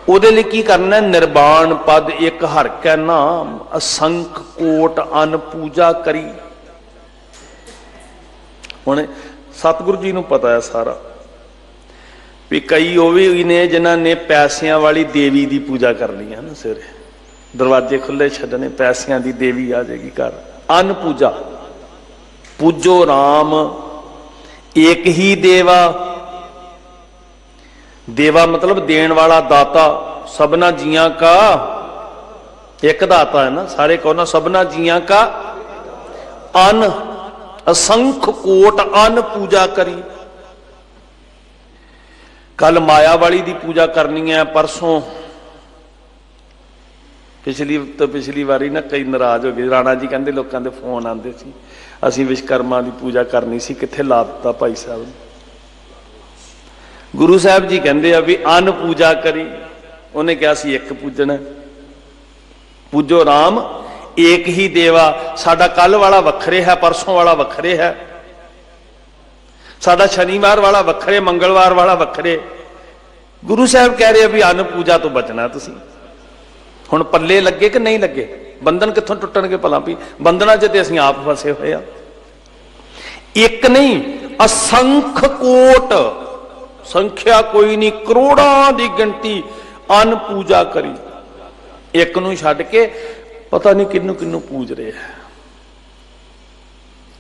उहदे लई की करना है, निर्वाण पद एक हर कै नाम, असंख कोट अन पूजा करी। हुण सतगुरु जी नूं पता है सारा भी कई वो भी ने जिन्हां ने पैसियां वाली देवी की पूजा करनी है ना, सवेरे दरवाजे खुले छड्डने, पैसियां दी देवी आ जाएगी घर। अन पूजा, पूजो राम एक ही देवा। देवा मतलब देण वाला दाता, सबना जियां का एक दाता है ना, सारे को ना सबना जियां का। अन असंख कोट अन पूजा करी। कल माया वाली दी पूजा करनी है, परसों पिछली बारी ना कई नाराज हो गए। राणा जी कहते लोगों के फोन आते सी, असीं विश्वकर्मा की पूजा करनी सी, कित्थे ला दिता भाई साहब ने। गुरु साहब जी कहते हैं भी अन पूजा करी, उन्हें कहा सी एक पूजना, पूजो राम एक ही देवा। साडा कल वाला वखरे है, परसों वाला वखरे है, साडा शनिवार वाला वखरे, मंगलवार वाला वखरे। गुरु साहब कह रहे भी अन पूजा तो बचना तुसीं। हुण पल्ले लगे कि नहीं लगे, बंधन कित्थों टुटणगे भला भी, बंधना च ते असीं आप फसे हुए आ। एक नहीं असंख कोट संख्या कोई नहीं, करोड़ों की गिनती अन्न पूजा करी। एक नूं छड्ड के पता नहीं किन्नू किन्नू पूज रहे हैं,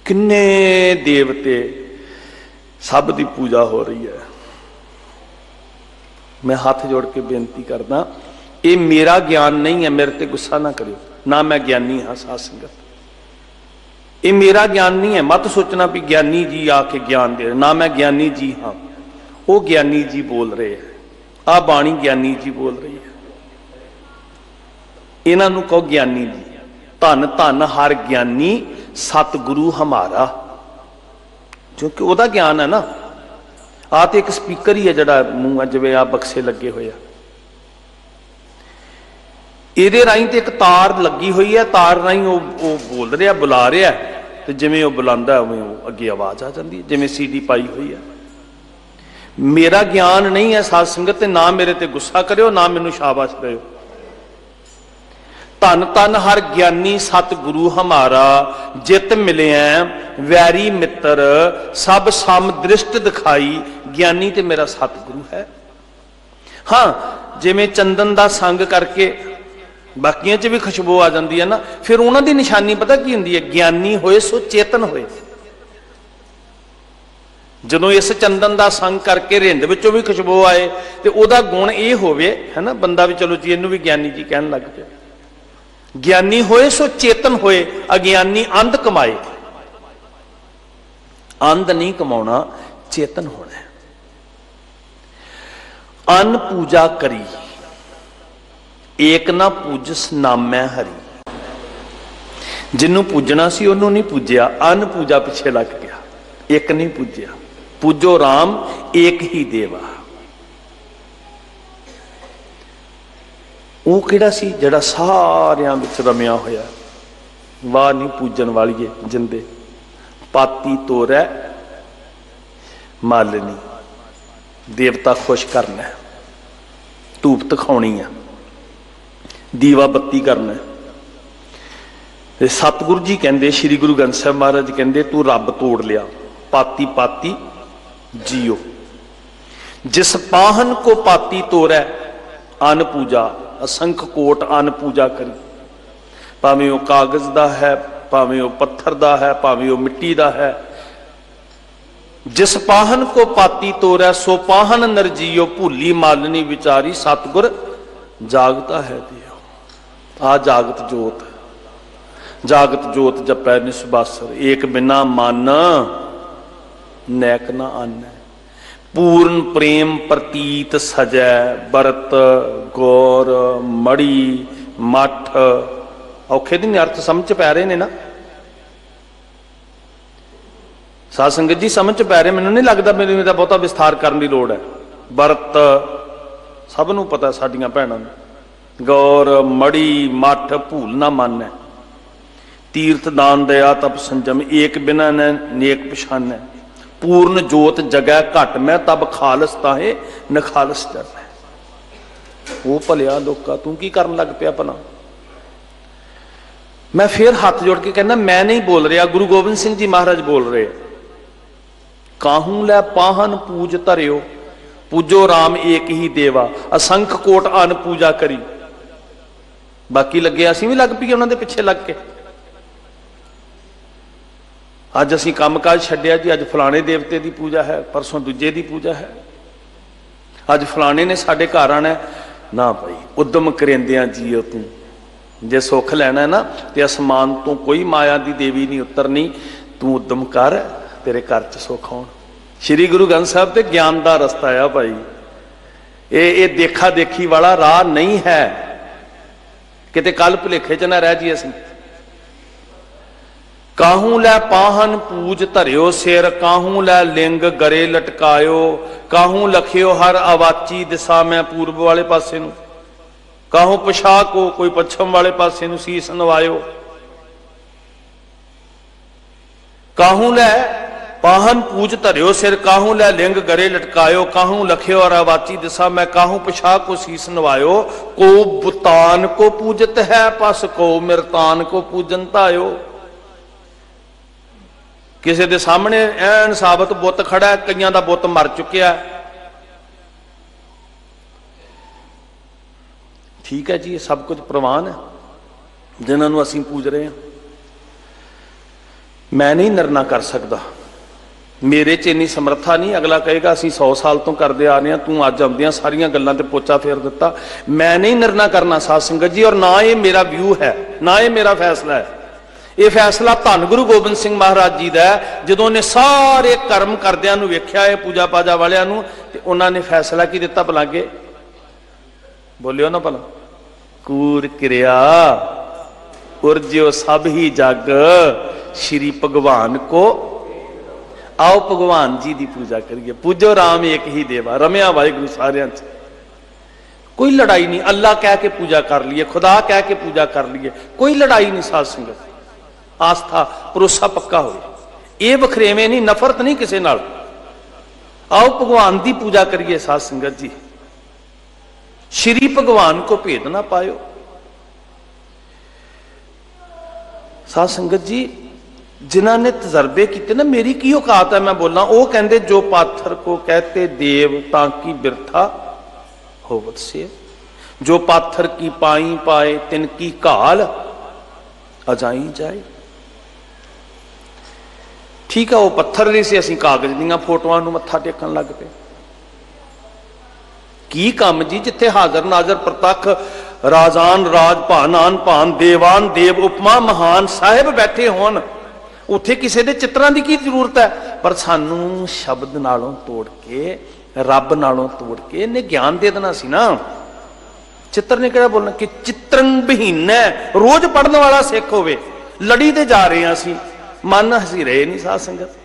किन्ने देवते, सब की पूजा हो रही है। मैं हाथ जोड़ के बेनती करदा, ये मेरा ज्ञान नहीं है, मेरे ते गुस्सा ना करियो, ना मैं ज्ञानी हाँ साध संगत, ये मेरा ज्ञान नहीं है। मत सोचना भी ज्ञानी जी आके ज्ञान दे, ना मैं ज्ञानी जी हाँ, वो ज्ञानी जी बोल रहे हैं, आ बाणी ज्ञानी जी बोल रही है। इन्हों कहो ज्ञानी जी। धन धन हर ज्ञानी सतगुरु हमारा, क्योंकि वह ज्ञान है ना। आ तो एक स्पीकर ही है जड़ा मूँह जिवें आ बक्से लगे हुए आ, ये राही तो एक तार लगी हुई है, तार राही वो बोल रहा बुला रहा है, तो जिमें वो बुलांदा उवें वो अगे आवाज आ जाती है, जिमें सीडी पाई हुई है। मेरा ज्ञान नहीं है साध संगत, ना मेरे ते गुस्सा करियो, ना मैनू शाबाश दिओ। धन धन हर ज्ञानी सतगुरु हमारा, जित मिले वैरी मित्र सब सम दृष्ट दिखाई। ज्ञानी ते मेरा सतगुरु है। हाँ, जिमें चंदन का संग करके बाकियां च भी खुशबू आ जाती है ना, फिर उन्हों की निशानी पता की होंगी है, ज्ञानी होए सो चेतन होए। जदों इस चंदन का संग करके रिंद विचों भी खुशबू आए तो वह गुण ये होवे है ना, बंदा भी चलो जी इनू भी ज्ञानी जी कहन लग पे। ज्ञानी होए सो चेतन होए, अज्ञानी अंध कमाए। अंध नहीं कमाना, चेतन होना है। अन्न पूजा करी, एक ना पूजस नामै हरी। जिन्हों पूजना सी उन्होंने नहीं पूजया, अन्न पूजा पिछे लग गया, एक नहीं पूजया। पूजो राम एक ही देवा। वो किहड़ा सी जिहड़ा सारियां विच रमिया होया। वाह नहीं पूजन वालीए जिंदे, पाती तोरै मालनी। देवता खुश करना, धूप दिखानी है, दीवा बत्ती करना। सतगुरु जी कहते, श्री गुरु ग्रंथ साहिब महाराज कहते, तू रब तोड़ लिया, पाती पाती जियो। जिस पाहन को पाती तोड़ै अन्न पूजा, असंख कोट अन्न पूजा करी। भावें वह कागज का है, भावें वह पत्थर का है, भावें वह मिट्टी का है। जिस पाहन को पाती तोड़ै सो पाहन नरजियो, भूली मालनी विचारी सतगुर जागता है दियो। आ जागत जोत, जागत जोत जपै निस्बासर, एक बिना मन नैक न अन्न। पूर्ण प्रेम प्रतीत सजै, बरत गौर मड़ी मठ। औखे दिन अर्थ समझ पै रहे ने ना साध संगत जी, समझ पै रहे? मैनू नहीं लगता मेरे मेरा बहुता विस्तार करने की लोड़ है। बरत सब नूं पता, साडियां भैणां नूं। गौर मड़ी मठ भूल ना मन है। तीर्थ दान दया तप संजम, एक बिना न नेक पछान है। पूर्ण जोत जगह घट मैं, तब खालस ताहे नखालस जर है। वो भलिया लोका तू की करन लग पिया भला। मैं फिर हाथ जोड़ के कहना, मैं नहीं बोल रहा, गुरु गोबिंद सिंह जी महाराज बोल रहे। काहू लै पाहन पूज धरियो, पूजो राम एक ही देवा। असंख कोट अन्न पूजा करी। बाकी लगे, असीं भी लग पईए उन्होंने पिछे लग के। अज असीं काम काज छड्डिया जी, अज फलाने देवते की पूजा है, परसों दूजे की पूजा है, अज फलाने ने साडे घर आना। ना भाई, उद्यम करेंदियां जीओ। तू जे सुख लैना है ना, तो आसमान तो कोई माया की देवी नहीं उतरनी। तू उद्यम कर, तेरे घर च सुख आउण। श्री गुरु ग्रंथ साहिब ते ज्ञान का रस्ता आ भाई। ये देखा देखी वाला राह नहीं है, किते कल भुलेखे च ना रह जी असीं। काहू लै पाहन पूज धरियो सिर, काहू लै लिंग गरे लटकायो। काहू लखियो हर अवाची दिशा मैं, पूर्व वाले पासे नूं। काहू पछा को कोई पश्चिम वाले पासे नूं सीस नवायो। काहू लै पाहन पूज धरियो सिर, काहू लै लिंग गरे लटकायो। काहू लखियो और अवाची दिशा मैं, काहू पछा को सीस नवायो। को बुतान को पूजत है पस, को मिरतान को पूजन तायो। किसी के सामने एन साबत बुत खड़ा है, कईयां दा बुत मर चुकिया, ठीक है जी, ये सब कुछ प्रवान है जिन्होंने असीं पूज रहे हैं। मैं नहीं निर्णय कर सकता, मेरे च इन्नी समर्था नहीं। अगला कहेगा असीं 100 साल तो करते आ रहे हैं, तू अज आउंदियां सारियां गल्लां ते पोचा फेर दिता। मैं नहीं निर्णय करना साध संगत जी, और ना ये मेरा व्यू है, ना ये मेरा फैसला है। ये फैसला धन गुरु गोबिंद सिंह महाराज जी का है। जो उन्हें सारे कर्म करदियां नूं वेख्या है, पूजा पाजा वालियां नूं, ते उन्होंने फैसला की दिता भला के बोलियो ना भला, कूर क्रिया उर्ज्यो सब ही जग श्री भगवान को। आओ भगवान जी की पूजा करिए, पूजो राम एक ही देवा, रमया वाहिगुरू सारियां च। कोई लड़ाई नहीं, अल्लाह कह के पूजा कर लिए, खुदा कह के पूजा कर लिए, कोई लड़ाई नहीं साध संगत। आस्था भरोसा पक्का हो, ये वखरेवें नहीं, नफरत नहीं किसी नाल। आओ भगवान की पूजा करिए साध संगत जी, श्री भगवान को भेद ना पायो। साध संगत जी जिन्होंने तजर्बे किए ना, मेरी की औकात है मैं बोलना, वो कहते जो पाथर को कहते देव ताकि बिरथा होवत से, जो पाथर की पाई पाए तिनकी काल अजाई जाए। ठीक है, वो पत्थर नहीं से, असीं कागज दीयां फोटोआं नूं मत्था टेकन लग पे। की काम जी, जिथे हाजर नाजर प्रतख राजान राज भानान भान देवान देव उपमा महान साहिब बैठे होन, उत्थे किसी दे चित्रां दी की जरूरत है। पर सानू शब्द नालों तोड़ के, रब नालों तोड़ के इन्हें ज्ञान दे देना सी ना। चित्र ने क्या बोलना कि चित्रन बहीन है, रोज पढ़ने वाला सिख होवे। लड़ी ते जा रहे हैं असीं, मन हसी रहे नहीं साध संगत।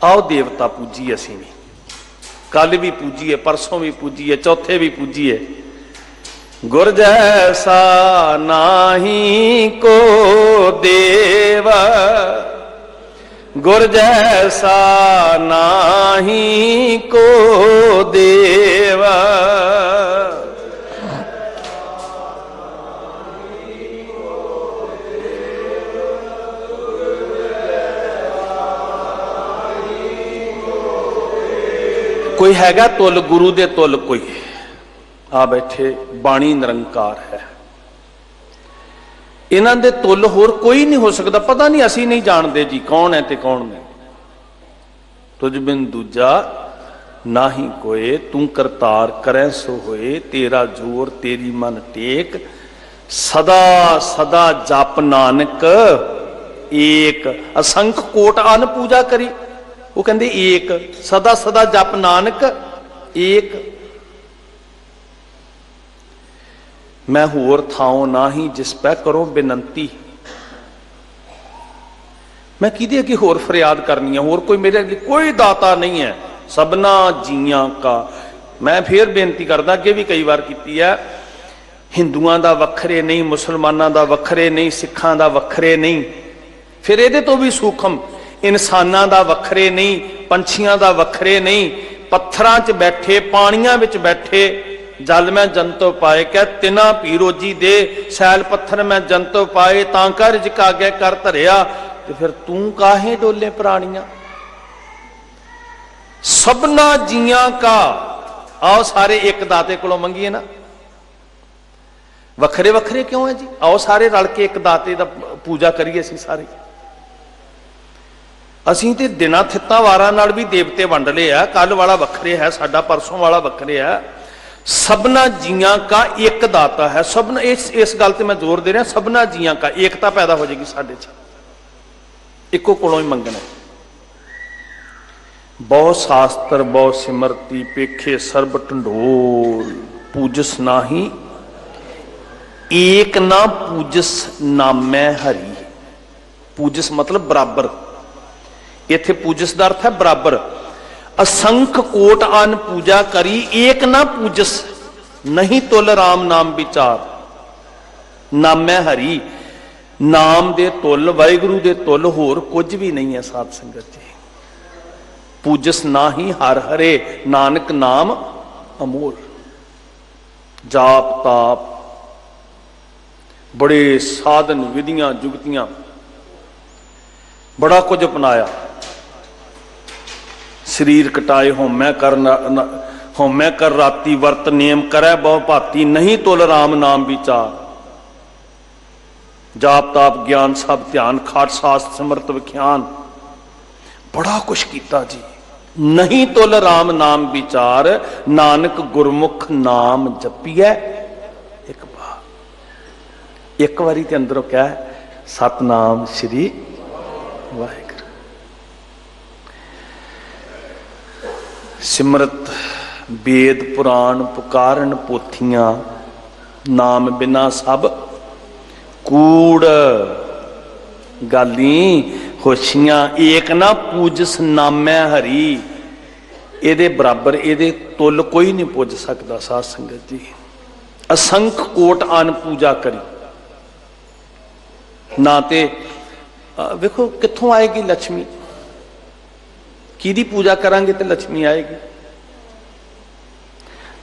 आओ देवता पूजीए, असीं भी कल भी पूजीए, परसों भी पूजीए, चौथे भी पूजीए। गुर जैसा नाही को देव, गुर जैसा नाही को देव। कोई हैगा तुल गुरु दे तुल, कोई आ बैठे बाणी निरंकार है, इन्हां दे तुल होर कोई नहीं हो सकता। पता नहीं असी नहीं जानते जी कौन है ते कौन नहीं। तुझ बिन दूजा नाही कोए, तू करतार करें सो होए, तेरा जोर तेरी मन टेक, सदा सदा जप नानक एक। असंख कोट अन पूजा करी, वो कहते एक, सदा सदा जप नानक एक। मैं होर थाओ नाही जिस पै करो बेनंती। मैं किदे अगे होर फरियाद करनी है, होर कोई मेरे अगे कोई दाता नहीं है, सबना जियां का। मैं फिर बेनती करदा, अगे भी कई बार की है, हिंदुआं दा वखरे नहीं, मुसलमानां दा वखरे नहीं, सिखां दा वखरे नहीं, फिर इहदे तो भी सूखम इंसानां दा वखरे नहीं, पंछियां दा वखरे नहीं, पत्थरां च बैठे, पानियां विच बैठे, जल मैं जंतो पाए, कह तिना पी रोजी दे, सैल पत्थर मैं जंतो पाए, तांका रिजक आगे कर धरिया। ते फिर तू काहे डोले प्राणियां। सबना जियां का, आओ सारे एक दाते कोलों मंगीए ना। वखरे वखरे क्यों है जी, आओ सारे रल के एक दाते दा पूजा करिए। असीं सारे असीं ते दिना थित्तां वारां नाल भी देवते वंड लए आ। कल वाला वखरे है साडा, परसों वाला वखरे है। सबना जियां का एक दाता है। सबना इस गल ते मैं जोर दे रहा, सबना जियां का एकता पैदा हो जाएगी साडे च, इको कोलों ही मंगना। बहु शास्त्र बहु सिमरती, पेखे सर्ब ढंढोल, पूजस नाही एक ना पूजस नामै हरि। पूजस मतलब बराबर, इत्थे पूजस का अर्थ है बराबर। असंख कोट अन पूजा करी, एक ना पूजस नहीं तुल राम नाम विचार। नामै हरि, नाम दे तुल, वाहिगुरु दे तुल होर कुछ भी नहीं है साध संगत जी। पूजस ना ही हर हरे, नानक नाम अमोल। जाप ताप, बड़े साधन विधियां जुगतियां, बड़ा कुछ अपनाया। शरीर कटाए, होमै कर राती वर्त नेम करै बहु भाती नहीं तुल राम नाम विचार जाप ताप ज्ञान सब ध्यान खाट सास समर्थ विख्यान बड़ा कुछ किया जी। नहीं तुल राम नाम विचार नानक गुरमुख नाम जपिए एक बारी ते अंदरों क्या है सतनाम श्री वाहिगुरू। सिमरत वेद पुराण पुकारन पोथियां नाम बिना सब कूड़ गाली होशियां एक ना पूजस नामै हरी एदे बराबर एदे तुल कोई नहीं पूज सकता। साध संगत जी असंख कोट आन पूजा करी ना ते वेखो कित्थों आएगी लक्ष्मी किहदी पूजा करांगे तो लक्ष्मी आएगी।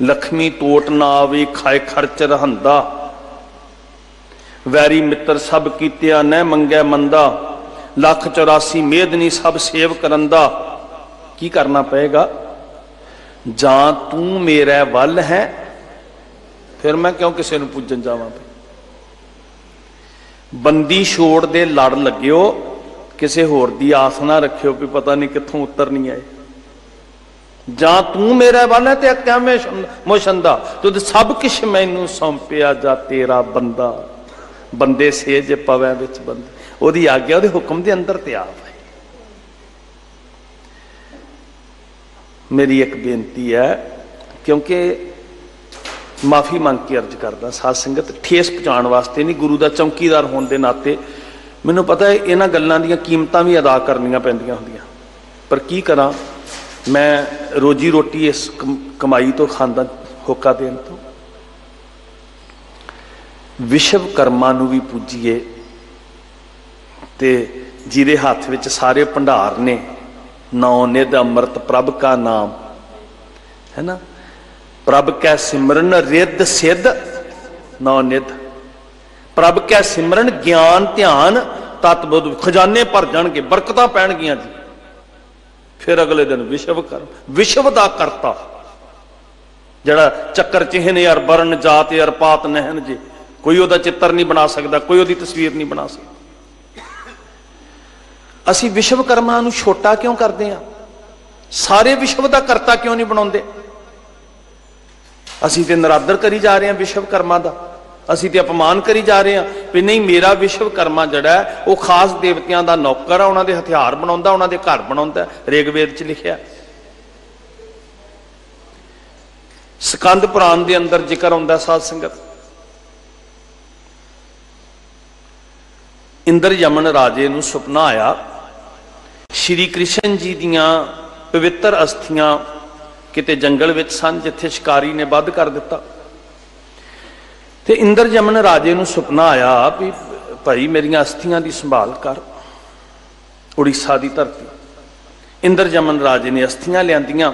लक्ष्मी टोट ना आवे खाए खर्च रहंदा वैरी मित्र सब कीतिया न मंगै मंदा लख 84 मेदनी सब सेव करंदा। की करना पएगा जां तू मेरे वल है फिर मैं क्यों किसी नूं पूजन जावां। बंदी छोड़ दे लड़ लग्यो किसी होर दी आस ना रखियो कि पता नहीं कित्थों उत्तर नहीं आए। जां तू मेरे वल है ते क्या मैं मोशंदा तुद सब किश मैनू सौंपिया जा तेरा बंदा बंदे से जे पवै विच बंदे ओदी आग्या ओदे हुक्म दे अंदर ते आप है। मेरी एक बेनती है क्योंकि माफ़ी मंग के अर्ज करदा साध संगत ठेस पहुँचाने वास्ते नहीं गुरु का चौकीदार होने के नाते मैनू पता है इन्हां गल्लां दीयां कीमतां भी अदा करनियां पैंदियां हुंदियां पर की करा मैं रोजी रोटी इस कमाई तो खांदा होका देन तो विश्वकर्मा नूं भी पूजीए ते जिहदे हत्थ विच सारे भंडार ने नौ निध अमृत प्रभ का नाम है ना प्रभ कै सिमरन रिद सिद्ध नौ निध प्रभ कै सिमरन ज्ञान ध्यान तत्बुद्ध खजाने भर जाणगे बरकतां पैणगियां जी। फिर अगले दिन विश्वकर्मा विश्व दा करता जड़ा चक्कर चिन्ह अर वर्ण जात अर पात नहन जी कोई ओदा चित्र नहीं बना सकता कोई ओदी तस्वीर नहीं बना सकता। असी विश्वकर्मा नूं छोटा क्यों करते हैं सारे विश्व का करता क्यों नहीं बनाते। असी तो नरादर करी जा रहे हैं विश्वकर्मा का असी तो अपमान करी जा रहे हैं भी नहीं मेरा विश्वकर्मा जड़ा है वह खास देवतियों का नौकर है उन्होंने हथियार बना उन्होंने घर बना रेगवेद च लिखिया। स्कंद पुराण के अंदर जिक्र आता साध संगत इंद्र यमन राजे नूं सुपना आया श्री कृष्ण जी दियां पवित्र अस्थियां किते जंगल विच सन जिथे शिकारी ने वध कर दिता। ते इंद्र यमन राजे नूं सुपना आया भी भाई मेरियां अस्थियां दी संभाल कर उड़ीसा की धरती। इंद्र यमन राजे ने अस्थियां लियांदियां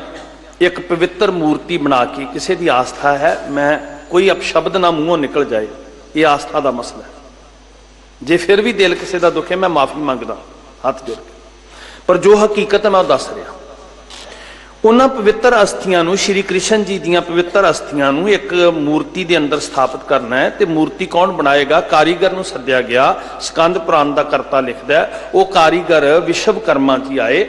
एक पवित्र मूर्ति बना के किसी की आस्था है मैं कोई अपशब्द ना मूहों निकल जाए ये आस्था का मसला है। जे फिर भी दिल किसी का दुखे मैं माफ़ी मंगदा हाथ जोड़ के पर जो हकीकत है मैं दस रहा। उन्होंने पवित्र अस्थियां नूं श्री कृष्ण जी दियां पवित्र अस्थियां नूं एक मूर्ति के अंदर स्थापित करना है तो मूर्ति कौन बनाएगा कारीगर नूं सद्या गया। स्कंद पुराण का करता लिखदा है वो कारीगर विश्वकर्मा जी आए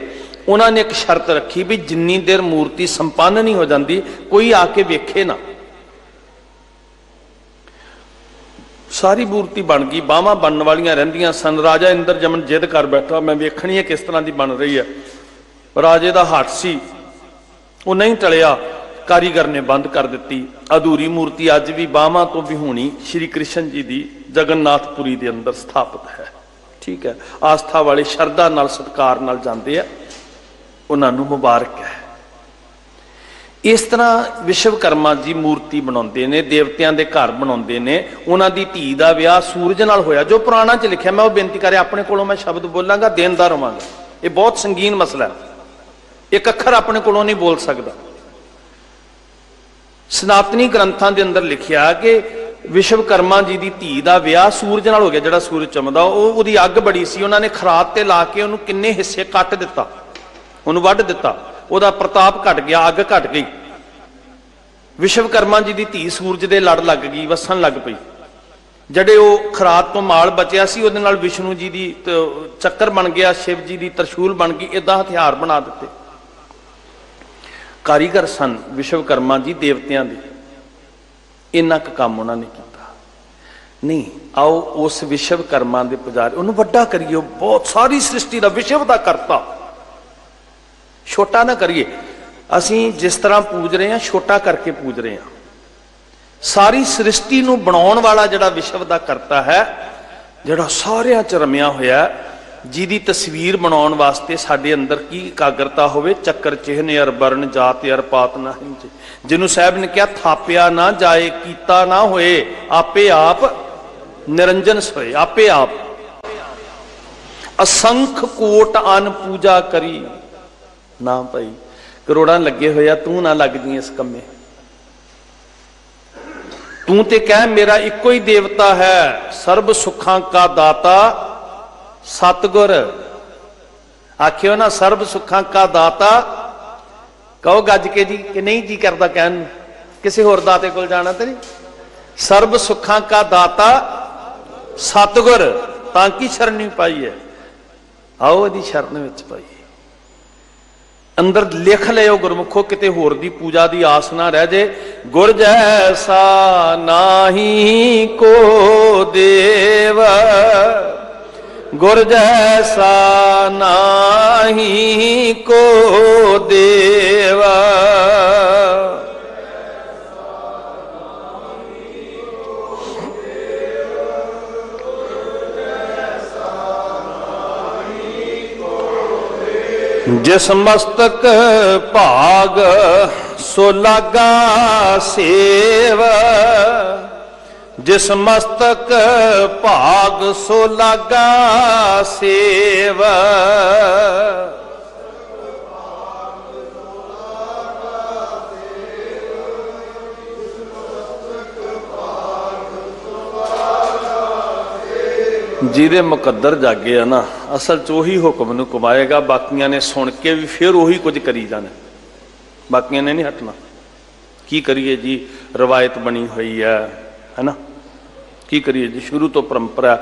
उन्होंने एक शर्त रखी भी जिन्नी देर मूर्ति संपन्न नहीं हो जाती कोई आके वेखे ना। सारी मूर्ति बन गई बाहां बनने वालियां रहिंदियां सन। राजा इंद्र यमन जिद कर बैठा मैं वेखनी है किस तरह की बन रही है। राजे का हट सी वो नहीं टलिया कारीगर ने बंद कर दी। अधूरी मूर्ति अज भी बाहां तो भी होनी श्री कृष्ण जी की जगन्नाथपुरी के अंदर स्थापित है। ठीक है आस्था वाले शरधा नाल सत्कार नाल जाते हैं उन्होंने मुबारक है। इस तरह विश्वकर्मा जी मूर्ति बनाते हैं देवतियों के घर बनाते हैं। उन्होंने धी का विआह सूरज नाल होया जो पुराणा च लिखा मैं वो बेनती कर अपने को मैं शब्द बोलांगा देनदा रहांगा। ये बहुत संगीन मसला है एक अखर अपने को नहीं बोल सकता। सनातनी ग्रंथों के अंदर लिखा कि विश्वकर्मा जी की धी का विआह सूरज नाल हो गया जिहड़ा सूरज चमकदा वो अग बड़ी सी उन्होंने खरात ते ला के उन्होंने किन्ने हिस्से कट दिता उन्होंने वढ दिता। वह प्रताप घट गया अग घट गई विश्वकर्मा जी की धी सूरज के लड़ लग गई, वसन लग पई। जड़े वो खरात तो माल बचिया सी उहदे नाल विष्णु जी की चक्कर बन गया, शिव जी की तरशूल बन गई, इदा हथियार बना दिते। कारीगर सन विश्वकर्मा जी देवतियां दे, इन्ना क काम उन्होंने किया नहीं। आओ उस विश्वकर्मा के पुजारी उन्होंने वड्डा करिए, बहुत सारी सृष्टि का विश्व का करता, छोटा ना करिए। असी जिस तरह पूज रहे हैं छोटा करके पूज रहे हैं। सारी सृष्टि नूं बनाउण वाला जिहड़ा विश्व का करता है, जिहड़ा सारियां च रमिया होया, जिहदी तस्वीर बनाउण वास्ते साडे अंदर की एकाग्रता होवे, चक्कर चिन्ह अर वर्ण जात अर पात ना हिंजे। जिन्हों साहब ने कहा थापिया ना जाए, कीता ना होए, आपे आप निरंजन सोए, आपे आप असंख कोट अन पूजा करी ना भाई। करोड़ा लगे होया, तू ना लग जी इस कमे। तू ते कह मेरा इको ही देवता है, सर्व सुखां का दाता सतगुर। आखियो ना सर्व सुखां का दाता, कहो गज के जी कि नहीं जी करता कहन, किसी होर दाते कोल जाना तो नहीं। सर्व सुखां का दाता सतगुर ताकि शरणी पाई है, आओ यदि शरण विच पाई। अंदर लिख लियो गुरमुखो, किते होर दी पूजा दी आस ना रह जाए। गुर जैसा नाही को देव, गुर जैसा नाही को देव। जिस मस्तक भाग सो लागा सेव, जिस मस्तक भाग सो लागा सेव। जिहदे मुकद्दर जागे है ना, असल च उही हुक्म नूं कमाएगा। बाकियां ने सुन के भी फिर उही कुछ करी जाना, बाकियां ने नहीं हटना। की करिए जी, रवायत बनी हुई है ना, की करिए जी, शुरू तो परंपरा।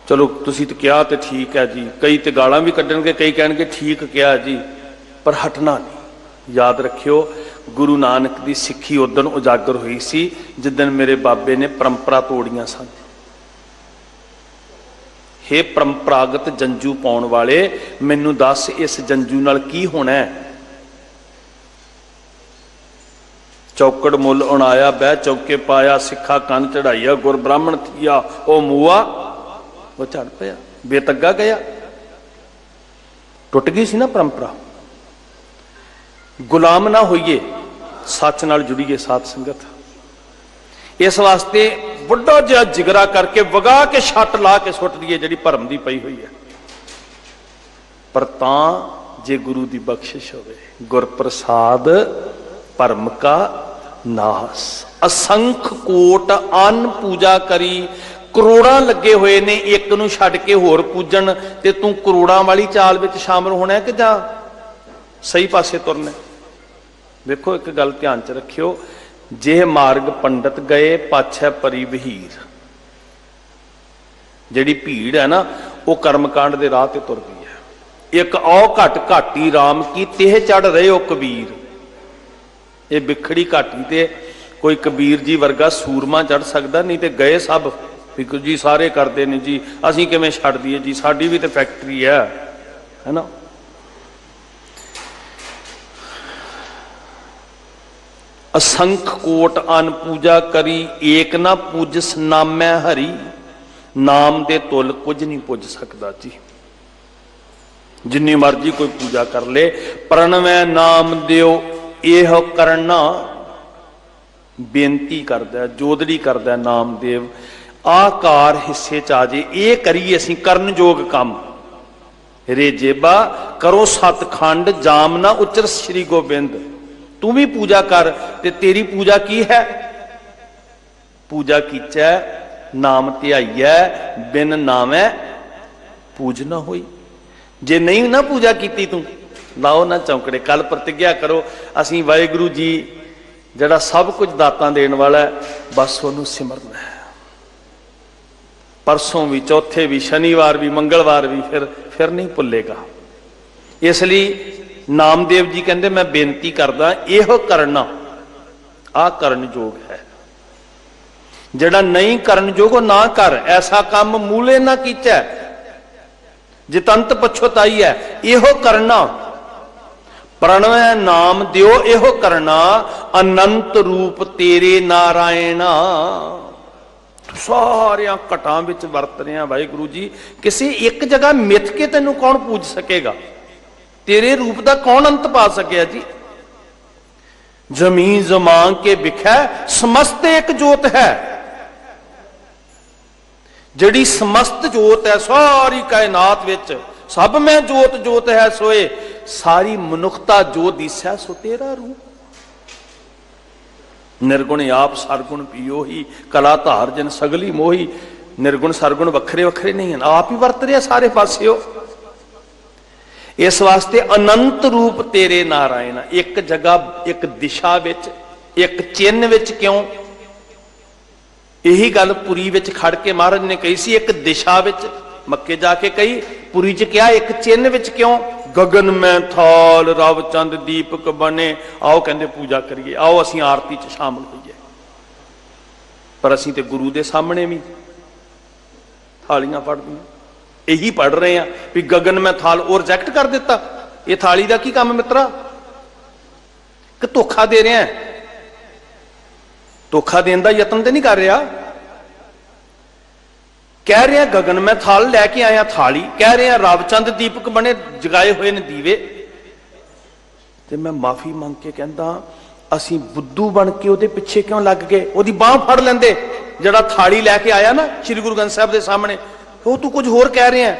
चलो तुसीं तो क्या तो ठीक है जी, कई तो गालां भी कड्डणगे, कई कहणगे ठीक क्या जी, पर हटना नहीं। याद रखियो, गुरु नानक की सिੱਖੀ उदन उजागर हुई सी जिदन मेरे बाबे ने परंपरा तोड़ियां सन। हे परंपरागत जंजू पाउण वाले, मैनू दस इस जंजू नाल की होना है। चौकड़ मुल उणाया बह चौके पाया, सिखा कन चढ़ाइया, गुर ब्राह्मण थिया ओ मूआ, वो झड़ पिया बेतगा गया। टुट गई सी ना परंपरा। गुलाम ना होइए, सच नाल जुड़िए साध संगत। इस वास्ते वड्डा जिहा जिगरा करके वगा के छट ला के सुट दीए जिहड़ी भरम दी पई हुई है। पर तां जे गुरु दी बख्शिश होवे, गुर प्रसाद भरम का नास। असंख कोट अन पूजा करी, करोड़ां लगे हुए ने, एक नूं छड्ड के होर पूजन, ते तूं करोड़ां वाली चाल विच शामिल होना है कि जां सही पासे तुरना। देखो एक गल ध्यान च रखियो, जे मार्ग पंडित गए पाछे परी वहीर। जिहड़ी भीड़ है ना, वो कर्मकांड के राह ते तुर गई है। एक औ घट घाटी राम की तेह चढ़ रहे हो कबीर। ये बिखड़ी घाटी ते कोई कबीर जी वर्गा सूरमा चढ़ सकता, नहीं तो गए सब जी सारे करते हैं जी, असीं किवें छड्ड दईए जी, साडी भी तो फैक्ट्री है ना। असंख कोट अन पूजा करी, एक ना पूजस नामै हरी। नाम दे तुल कुछ नहीं पुज सकता जी, जिन्नी मर्जी कोई पूजा कर ले। प्रणवै नाम दियो यह करना, बेनती करदा जोदड़ी करदा नामदेव, आकार हिस्से च आ जे, ये करिए असीं करन जोग काम। रे जेबा करो सतखंड, जाम ना उचर श्री गोबिंद। तू भी पूजा कर, ते तेरी पूजा की है? पूजा कीचै नाम ध्याइयै, बिन नामै पूज ना होई। जे नहीं ना पूजा की तू, लाओ ना चौंकड़े। कल प्रतिज्ञा करो, असीं वाहिगुरू जी ਜਿਹੜਾ सब कुछ दातां देण वाला है, बस ਉਹਨੂੰ सिमरना है। परसों भी, चौथे भी, शनिवार भी, मंगलवार भी, फिर नहीं भुलेगा। इसलिए नामदेव जी कहते मैं बेनती करदा यह करना आ करन योग है, जड़ा नहीं करन योग ना कर, ऐसा काम मूले ना कीचा जितंत पछुताई है। यह करना प्रणव नाम दियो, यह करना अनंत रूप तेरे नारायणा। सारिया घटां विच वरत रहे वाहिगुरु जी, किसी एक जगह मिथ के तेनों कौन पूज सकेगा, तेरे रूप का कौन अंत पा सकिया जी। जमीन जमान के बिखै समस्त एक जोत है, जड़ी समस्त जोत है सारी कायनात विच, सब में जोत जोत है सोए, सारी मनुखता जो दिसै सो तेरा रूप। निर्गुण आप सरगुण पियो ही, कला धार जन सगली मोही। निर्गुण सरगुण वखरे वखरे नहीं हैं, आप ही वरत रहे सारे पासे हो। इस वास्ते अनंत रूप तेरे नारायण, एक जगह एक दिशा विच एक चिन्ह विच क्यों, यही गल पुरी विच खड़ के महाराज ने कही सी, एक दिशा विच मक्के जाके कही, पुरी च क्या एक चिन्ह विच क्यों। गगन में थाल रव चंद दीपक बने, आओ कहते पूजा करिए, आओ असीं आरती च शामिल होइए। पर असीं ते गुरु दे सामने भी थालियां पढ़दियां, यही पढ़ रहे हैं भी गगन में थाल, और रिजेक्ट कर दिता। ये थाली का की काम मित्रा, कि धोखा दे रहे हैं, धोखा देने का यत्न तो नहीं कर रहा। कह रहे हैं गगन में थाल लैके आया थाली, कह रहे हैं रवचंद दीपक बने जगाए हुए ने दीवे। ते मैं माफी मंग के कहता असी बुद्धू बन के ਉਹਦੇ ਪਿੱਛੇ क्यों लग गए, ਉਹਦੀ बाह फड़ लेंदे ਜਿਹੜਾ थाली लैके आया ना श्री गुरु ग्रंथ साहब के सामने। तो तू कुछ होर कह रहे हैं,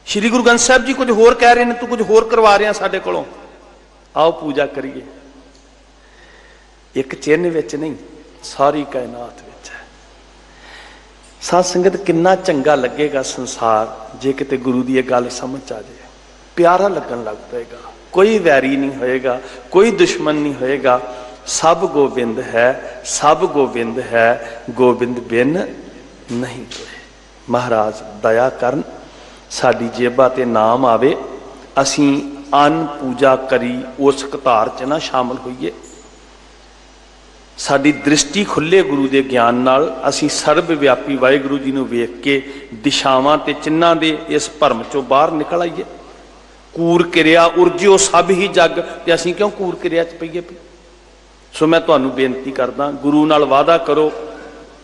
श्री गुरु ग्रंथ साहब जी कुछ होर कह रहे हैं, तू कुछ होर करवा रहे हैं साडे कोलों, आओ पूजा करिए। एक चिन्ह विच नहीं, सारी कायनात विच है। साध संगत कितना चंगा लगेगा संसार जे किते गुरु की गल समझ आ जाए, प्यारा लगन लग पेगा। कोई वैरी नहीं होएगा, कोई दुश्मन नहीं होएगा। सब गोबिंद है, सब गोबिंद है, गोबिंद बिन नहीं कोई। महाराज दया करन, साडी जेबा ते नाम आवे, असीं अन्न पूजा करी उस कतार च ना शामिल होइए। साडी दृष्टि खुले गुरु के ज्ञान नाल, असीं सर्व व्यापी वाहिगुरु जी नूं वेख के दिशावां ते चिन्हां दे इस भरम चों बाहर निकल आइए। कूर किरिया उर्जिओ सब ही जग, ते असीं क्यों कूर किरिया च पईए। सो मैं तुहानूं बेनती करदा, गुरु नाल वादा करो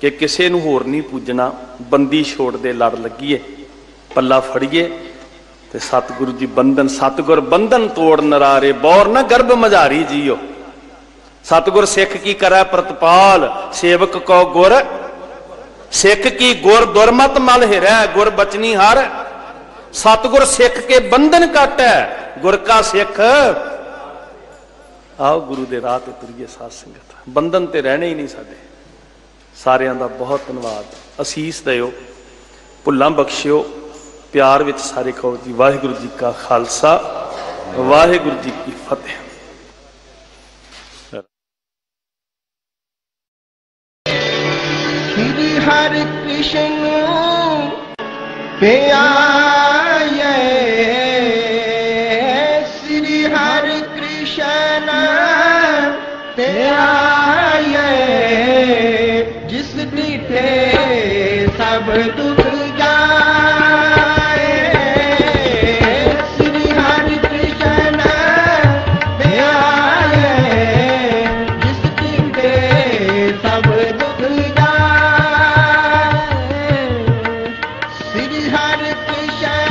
कि किसी नूं होर नहीं पूजना, बंदी छोड़ दे लड़ लगीए, पल्ला फड़िए ते सतगुरु जी बंधन, सतगुर बंधन तोड़ नरारे, बौर न गर्भ मझारी जियो। सतगुर सिख की करै प्रतपाल, सेवक को गुर सिख की गुर दुरमत मल हिरै, गुर बचनी हर। सतगुर सिख के बंधन कट है, गुर का सिख। आओ गुरु दे राह ते तुरीए साध संगत, बंधन ते रहने ही नहीं साडे। सारिਆਂ ਦਾ बहुत धन्यवाद, असीस दिओ, भुल्लां बख्शिओ, प्यार विच सारे कहो जी वाहिगुरु जी का खालसा, वाहिगुरु जी की फतेह। श्री हरि कृष्ण प्याये, श्री हरि कृष्ण प्याये, जिस डिठे सब दुख जाए। श्री हरि कृष्ण प्याये, जिस डिठे सब दुख जाए। श्री हरि कृष्ण